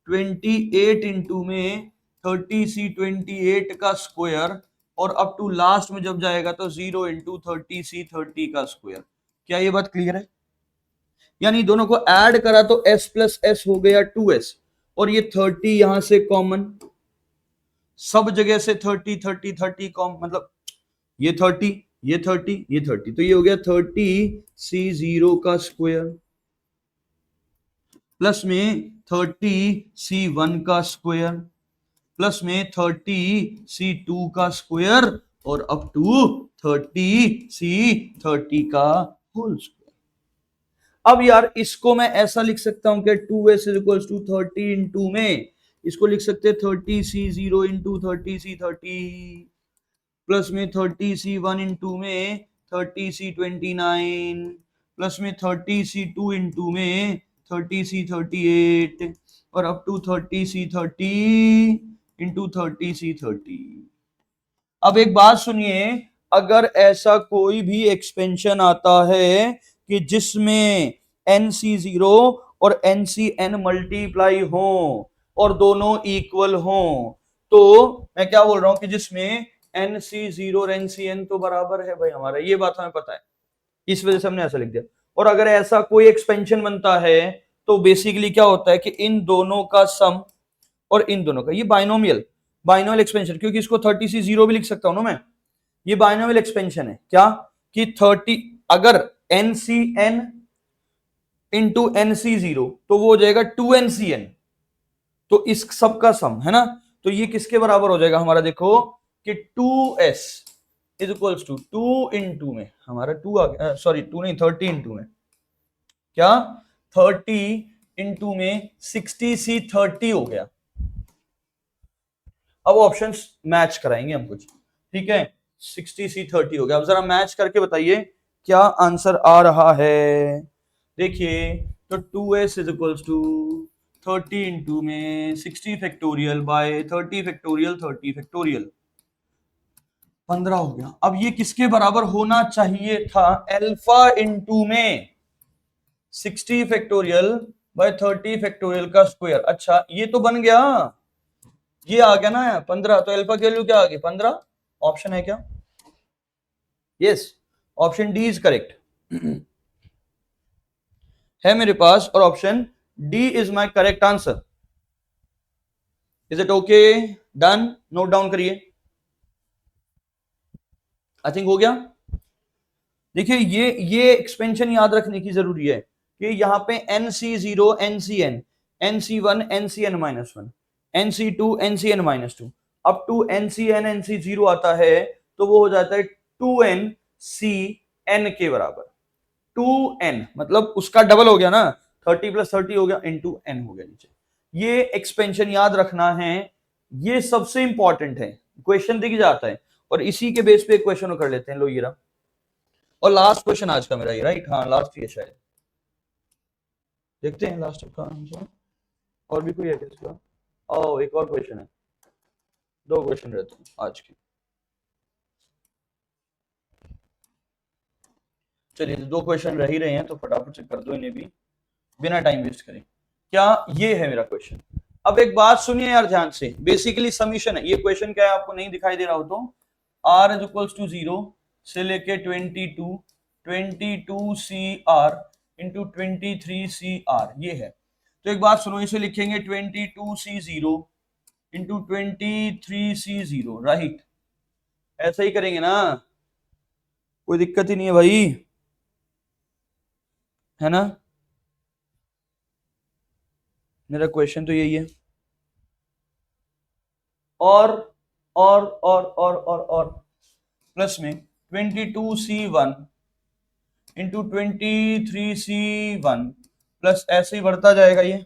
S1: 28 इंटू में 30C28 का स्क्वायर, और अप टू लास्ट में जब जाएगा तो 0 इंटू 30C30 का स्क्वायर। क्या ये बात क्लियर है? यानी दोनों को ऐड करा तो S प्लस S हो गया 2S, और ये 30 यहां से कॉमन, सब जगह से 30 30 30 कॉमन, मतलब ये 30 ये 30 ये 30, तो ये हो गया 30C0 का स्क्वायर, प्लस में 30C1 का स्क्वायर, प्लस में 30C2 का स्क्वायर, और अप टू 30C30 का होल स्क्वायर। अब यार इसको मैं ऐसा लिख सकता हूं कि 2S is equal to 30 into में इसको लिख सकते हैं 30C0 इंटू 30C30, प्लस में 30C1 इंटू में 30C29, प्लस में 30C2 इंटू में 30C38, और up to 30C30 into 30C30। अब एक बात सुनिए, अगर ऐसा कोई भी एक्सपेंशन आता है कि जिसमें NC0 और NCN मल्टीप्लाई हो और दोनों इक्वल हो, तो मैं क्या बोल रहा हूं कि जिसमें NC0 और NCN तो बराबर है भाई हमारा, ये बात हमें पता है, इस वजह से हमने ऐसा लिख दिया। और अगर ऐसा कोई एक्सपेंशन बनता है तो बेसिकली क्या होता है कि इन दोनों का सम और इन दोनों का, ये बाइनोमियल एक्सपेंशन, क्योंकि इसको 30C0 भी लिख सकता हूं ना मैं, ये बाइनोमियल एक्सपेंशन है क्या कि 30 अगर NCN इंटू NC0 तो वो हो जाएगा 2NCN, तो इस सब का सम है ना, तो ये किसके बराबर हो जाएगा हमारा, देखो कि 2S is equals to 2 into में हमारा 2 आ गया, सॉरी 2 नहीं 30 इंटू में क्या 30 इंटू में 60C30 हो गया। अब ऑप्शंस मैच कराएंगे हम कुछ, ठीक है, 60C30 हो गया। अब जरा मैच करके बताइए क्या आंसर आ रहा है। देखिए तो 2S is equals to 30 into में 60 फैक्टोरियल बाय 30 फैक्टोरियल 30 फैक्टोरियल, 15 हो गया। अब ये किसके बराबर होना चाहिए था, अल्फा इंटू में 60 फैक्टोरियल बाय 30 फैक्टोरियल का स्क्वायर। अच्छा ये तो बन गया, ये आ गया ना 15, तो अल्फा की वैल्यू क्या आ गई 15। ऑप्शन है क्या? Yes, option D is correct है मेरे पास, और option D is my correct answer. Is it okay? Done, note down करिए। आई थिंक हो गया। देखिए ये एक्सपेंशन याद रखने की जरूरी है कि यहाँ पे NC0 NCN, NC1 NCN -1, NC2 NCN -2 up to NCN NC0 आता है, तो वो हो जाता है 2NCN के बराबर। 2N मतलब उसका डबल हो गया ना, 30 + 30 हो गया इंटू N हो गया नीचे। ये एक्सपेंशन याद रखना है, ये सबसे इंपॉर्टेंट है, क्वेश्चन दिख जाता है, और इसी के बेस पे क्वेश्चन कर लेते हैं। लो ये रहा, और लास्ट क्वेश्चन आज का मेरा ये, राइट, हाँ लास्ट ये शायद। देखते हैं लास्ट का आंसर। और भी कोई है क्या इसका? ओ, एक और क्वेश्चन है, 2 क्वेश्चन रहते हैं आज के। चलिए, 2 क्वेश्चन रह ही रहे हैं तो फटाफट से कर दो इन्हें भी, बिना टाइम वेस्ट करें। क्या ये है मेरा क्वेश्चन? अब एक बात सुनिए यार ध्यान से, बेसिकली समीशन है ये क्वेश्चन। क्या है आपको नहीं दिखाई दे रहा हो तो r इज इक्वल्स टू 0 से लेके 22 C r into 23 C r, ये है। तो एक बात सुनो, इसे लिखेंगे 22 सी 0 इंटू 23 सी 0, राइट? ऐसा ही करेंगे ना, कोई दिक्कत ही नहीं है भाई, है ना? मेरा क्वेश्चन तो यही है। और और प्लस में 22C1 इंटू 23C1 प्लस ऐसे ही बढ़ता जाएगा। ये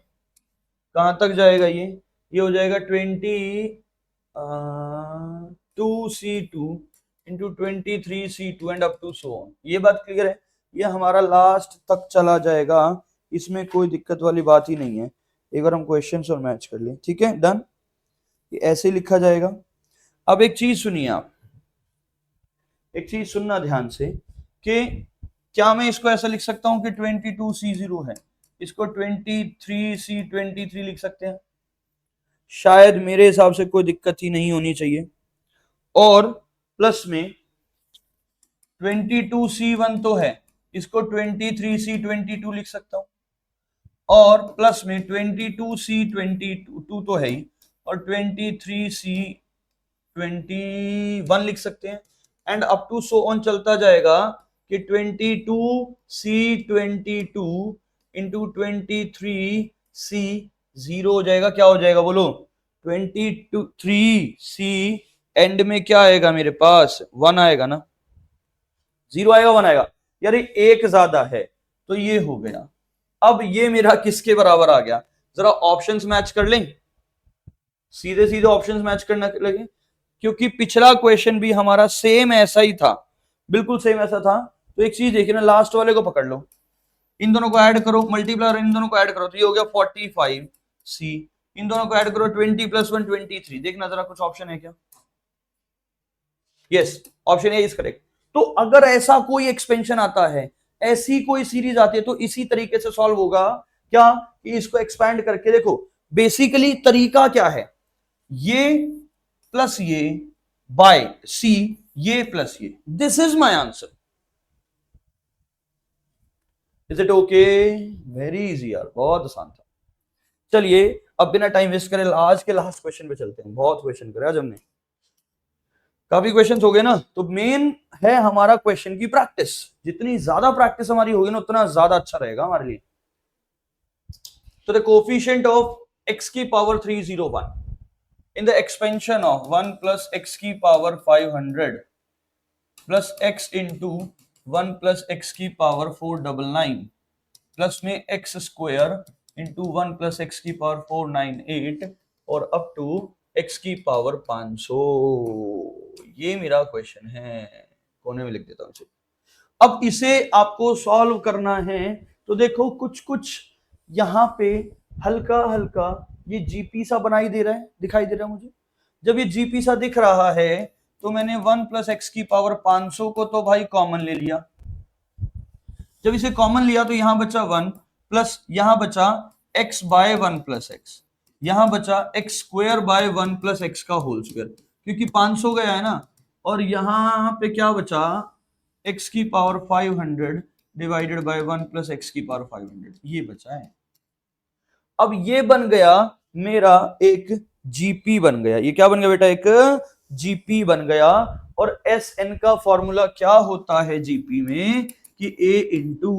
S1: कहां तक जाएगा? ये हो जाएगा 22C2 into 23C2 and up to so on. ये बात क्लियर है? ये हमारा लास्ट तक चला जाएगा, इसमें कोई दिक्कत वाली बात ही नहीं है। एक बार हम क्वेश्चन और मैच कर लें, ठीक है, डन। ये ऐसे ही लिखा जाएगा। अब एक चीज सुनिए आप, एक चीज सुनना ध्यान से, कि क्या मैं इसको ऐसा लिख सकता हूं कि 22C0 है, इसको 23C23 लिख सकते हैं? शायद मेरे हिसाब से कोई दिक्कत ही नहीं होनी चाहिए। और प्लस में 22C1 तो है, इसको 23C22 लिख सकता हूं। और प्लस में 22C22 तो है ही, और 23C21 लिख सकते हैं। And up to so on चलता जाएगा कि 22C22 इंटू 23C0 हो जाएगा। क्या हो जाएगा बोलो? 23C एंड में क्या आएगा मेरे पास? 1 आएगा ना, 0 आएगा 1 आएगा यार, एक ज्यादा है तो ये हो गया। अब ये मेरा किसके बराबर आ गया? जरा ऑप्शंस मैच कर लें, सीधे सीधे ऑप्शंस मैच करने लगे, क्योंकि पिछला क्वेश्चन भी हमारा सेम ऐसा ही था, बिल्कुल सेम ऐसा था। तो एक चीज देखिए ना, लास्ट वाले को पकड़ लो, इन दोनों को ऐड करो, मल्टीप्लाई इन दोनों को ऐड करो तो ये हो गया 45C। इन दोनों को ऐड करो 20 + 1 23। देखना जरा कुछ ऑप्शन है क्या? Yes, option A is correct. तो अगर ऐसा कोई एक्सपेंशन आता है, ऐसी कोई सीरीज आती है, तो इसी तरीके से सॉल्व होगा। क्या? कि इसको एक्सपैंड करके देखो, बेसिकली तरीका क्या है, ये प्लस ये बाय सी, ये प्लस ये, this is my answer. Is it okay? Very easy यार, बहुत आसान था। चलिए अब बिना टाइम वेस्ट करे आज के लास्ट क्वेश्चन पे चलते हैं। बहुत क्वेश्चन करे आज हमने, काफी क्वेश्चन हो गए ना, तो मेन है हमारा क्वेश्चन की प्रैक्टिस। जितनी ज्यादा प्रैक्टिस हमारी होगी ना, उतना ज्यादा अच्छा रहेगा हमारे लिए। तो द कोफिशिएंट ऑफ x की power 301 in the expansion of 1 plus x की power 500 plus x into 1 plus x की पावर 499 प्लस में x square into 1 plus x की पावर 498 और अप टू x की पावर 500। ये मेरा क्वेश्चन है, कोने में लिख देता हूं इसे। अब इसे आपको सॉल्व करना है, तो देखो कुछ कुछ यहाँ पे हल्का हल्का ये जीपी सा बनाई दे रहा है, दिखाई दे रहा है मुझे। जब ये जीपी सा दिख रहा है तो मैंने 1 plus x की पावर 500 को तो भाई कॉमन ले लिया। जब इसे कॉमन लिया तो यहां बचा 1 प्लस यहां बचा x बाय 1 प्लस एक्स, यहां बचा x square by 1 plus x का होल स्क्वायर, क्योंकि 500 गया है ना। और यहां पे क्या बचा? x की power 500 divided by 1 plus x की पावर 500, ये बचा है। अब ये बन गया मेरा एक जीपी बन गया। ये क्या बन गया बेटा? एक जीपी बन गया। और एस एन का फॉर्मूला क्या होता है जीपी में? कि ए इंटू,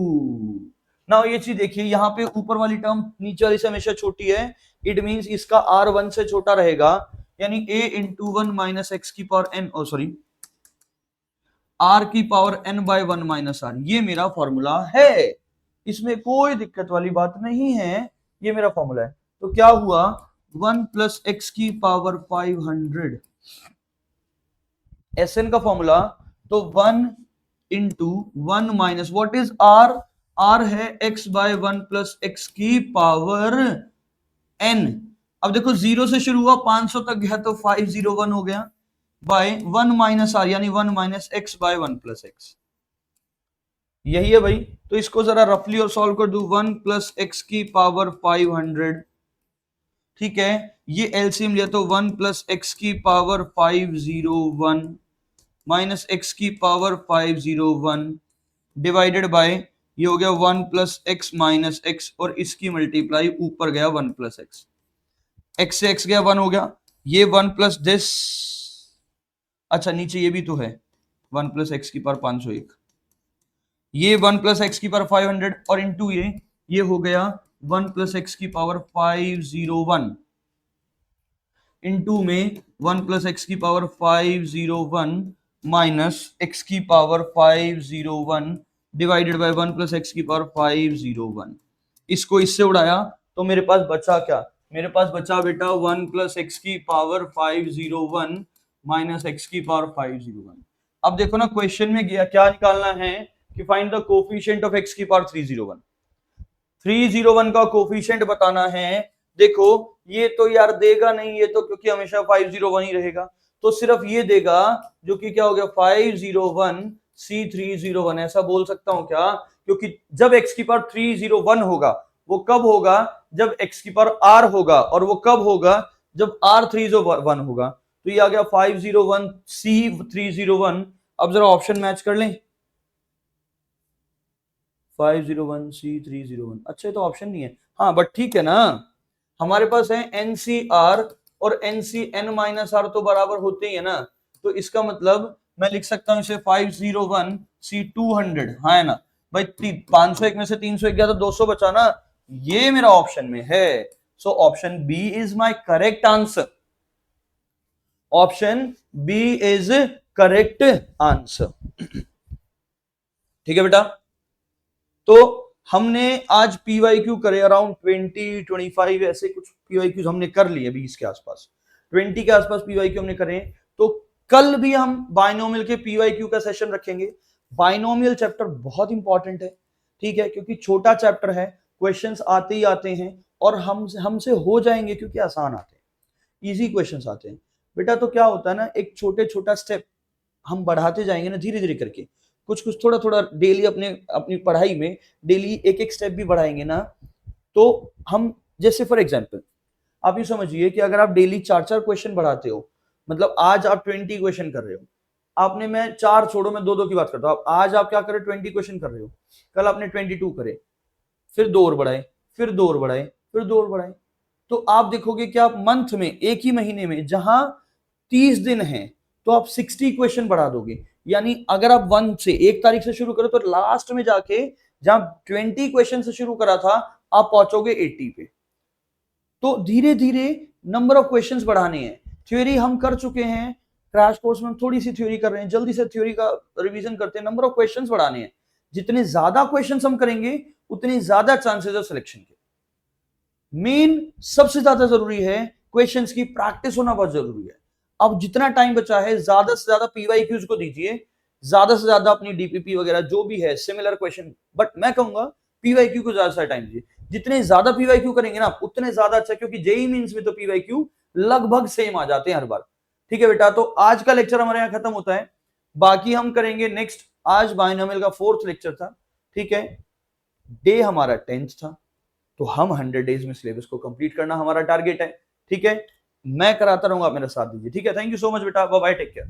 S1: ना ये चीज देखिए, यहां पे ऊपर वाली टर्म नीचे वाली से हमेशा छोटी है। इट मींस इसका आर 1 से छोटा रहेगा, यानी ए इंटू 1 माइनस एक्स की power n, o sorry r की power n by 1 minus r. ये मेरा फॉर्मूला है, इसमें कोई दिक्कत वाली बात नहीं है, ये मेरा फॉर्मूला है। तो क्या हुआ? 1 प्लस एक्स की पावर 500 एस एन का फॉर्मूला, तो 1 into 1 minus what is r? R है x बाय 1 प्लस एक्स की पावर n। अब देखो 0 से शुरू हुआ 500 तक गया तो 501 हो गया, बाय 1 माइनस आर यानी 1 minus x by 1 plus x, यही है भाई। तो इसको जरा रफली और सॉल्व कर दू, 1 प्लस एक्स की पावर 500, ठीक है। ये एलसीएम लिया तो 1 प्लस एक्स की पावर 501 माइनस एक्स की पावर 501 डिवाइडेड बाय ये हो गया 1 प्लस एक्स माइनस एक्स, और इसकी मल्टीप्लाई ऊपर गया 1 प्लस एक्स, एक्स से एक्स गया 1 हो गया, ये 1 प्लस दिस, अच्छा नीचे ये भी तो है 1 प्लस एक्स की पावर 501, ये 1 प्लस एक्स की पावर 500 और इंटू ये हो गया 1 प्लस एक्स की पावर 501 इंटू में 1 प्लस एक्स की पावर 501 माइनस एक्स की power 501 divided by 1 plus x की पावर 501। इसको इससे उड़ाया तो मेरे पास बचा क्या, मेरे पास बचा बेटा 1 प्लस एक्स की पावर 501 माइनस एक्स की पावर 501। अब देखो ना क्वेश्चन में गया क्या निकालना है कि find the coefficient of x की पावर 301, 301 का कोफिशिएंट बताना है। देखो ये तो यार देगा नहीं, ये तो क्योंकि हमेशा 501 ही रहेगा, तो सिर्फ ये देगा जो कि क्या हो गया 501 C301, ऐसा बोल सकता हूं क्या, क्योंकि जब x की पावर 301 होगा वो कब होगा, जब x की पावर r होगा, और वो कब होगा जब r 301 होगा। तो ये आ गया 501 C301। अब जरा ऑप्शन मैच कर लें, 501 C301, अच्छा तो ऑप्शन नहीं है, हाँ बट ठीक है ना, हमारे पास है NCR और NCN माइनस आर तो बराबर होते ही है ना, तो इसका मतलब मैं लिख सकता हूं इसे 501 C200, हाँ है ना भाई, 501 में से 301 गया तो 200 बचा ना, ये मेरा ऑप्शन में है। So option B is my correct answer, option B is correct answer, ठीक है बेटा। तो हमने आज पीवाईक्यू करे अराउंड 20-25 ऐसे कुछ पीवाईक्यूज हमने कर लिए, 20 के आसपास, 20 के आसपास पीवाईक्यू हमने करे। तो कल भी हम बाइनोमियल के पीवाईक्यू का सेशन रखेंगे। बाइनोमियल चैप्टर बहुत इंपॉर्टेंट है, ठीक है, क्योंकि छोटा चैप्टर है, क्वेश्चंस आते ही आते हैं और हमसे हो जाएंगे क्योंकि आसान आते हैं, इजी क्वेश्चंस आते हैं बेटा। तो क्या होता है ना, एक छोटा स्टेप हम बढ़ाते जाएंगे ना धीरे धीरे करके, कुछ कुछ थोड़ा थोड़ा डेली अपनी पढ़ाई में डेली एक एक स्टेप भी बढ़ाएंगे ना, तो हम जैसे फॉर एग्जांपल आप ये समझिए कि अगर आप डेली 4-4 क्वेश्चन बढ़ाते हो, मतलब आज आप 20 क्वेश्चन कर रहे हो, आपने, मैं 4 छोड़ो मैं 2-2 की बात करता हूं, आज आप क्या कर रहे हो 20 क्वेश्चन कर रहे हो, कल आपने 22 करे, फिर 2 और बढ़ाए, फिर 2 और बढ़ाए, फिर 2 और बढ़ाए, तो आप देखोगे कि आप मंथ में, एक ही महीने में जहां 30 दिन है तो आप 60 क्वेश्चन बढ़ा दोगे। यानी अगर आप 1 से 1 तारीख से शुरू करो तो लास्ट में जाके जहां 20 क्वेश्चन से शुरू करा था आप पहुंचोगे 80 पे। तो धीरे धीरे नंबर ऑफ क्वेश्चंस बढ़ाने हैं। थ्योरी हम कर चुके हैं, क्रैश कोर्स में हम थोड़ी सी थ्योरी कर रहे हैं, जल्दी से थ्योरी का रिवीजन करते हैं, नंबर ऑफ क्वेश्चंस बढ़ाने हैं। जितने ज्यादा क्वेश्चंस हम करेंगे उतनी ज्यादा चांसेस है सिलेक्शन के। मेन सबसे ज्यादा जरूरी है क्वेश्चंस की प्रैक्टिस होना बहुत जरूरी है। अब जितना टाइम बचा है ज्यादा से ज्यादा पीवाईक्यूज को दीजिए, ज्यादा से ज्यादा अपनी डीपीपी वगैरह जो भी है सिमिलर क्वेश्चन, बट मैं कहूंगा पीवाईक्यू को ज्यादा सा टाइम दीजिए। जितने ज्यादा पीवाईक्यू करेंगे ना उतने ज्यादा अच्छा, क्योंकि जेईई मींस में तो पीवाईक्यू लगभग सेम आ जाते हैं हर बार, ठीक है बेटा। तो आज का लेक्चर हमारे यहाँ खत्म होता है, बाकी हम करेंगे नेक्स्ट। आज बाइनोमियल का 4th लेक्चर था, ठीक है, डे हमारा 10th था, तो हम 100 डेज में सिलेबस को कंप्लीट करना हमारा टारगेट है, ठीक है। मैं कराता रहूंगा, आप मेरा साथ दीजिए, ठीक है। थैंक यू सो मच बेटा, बाय बाय, टेक केयर।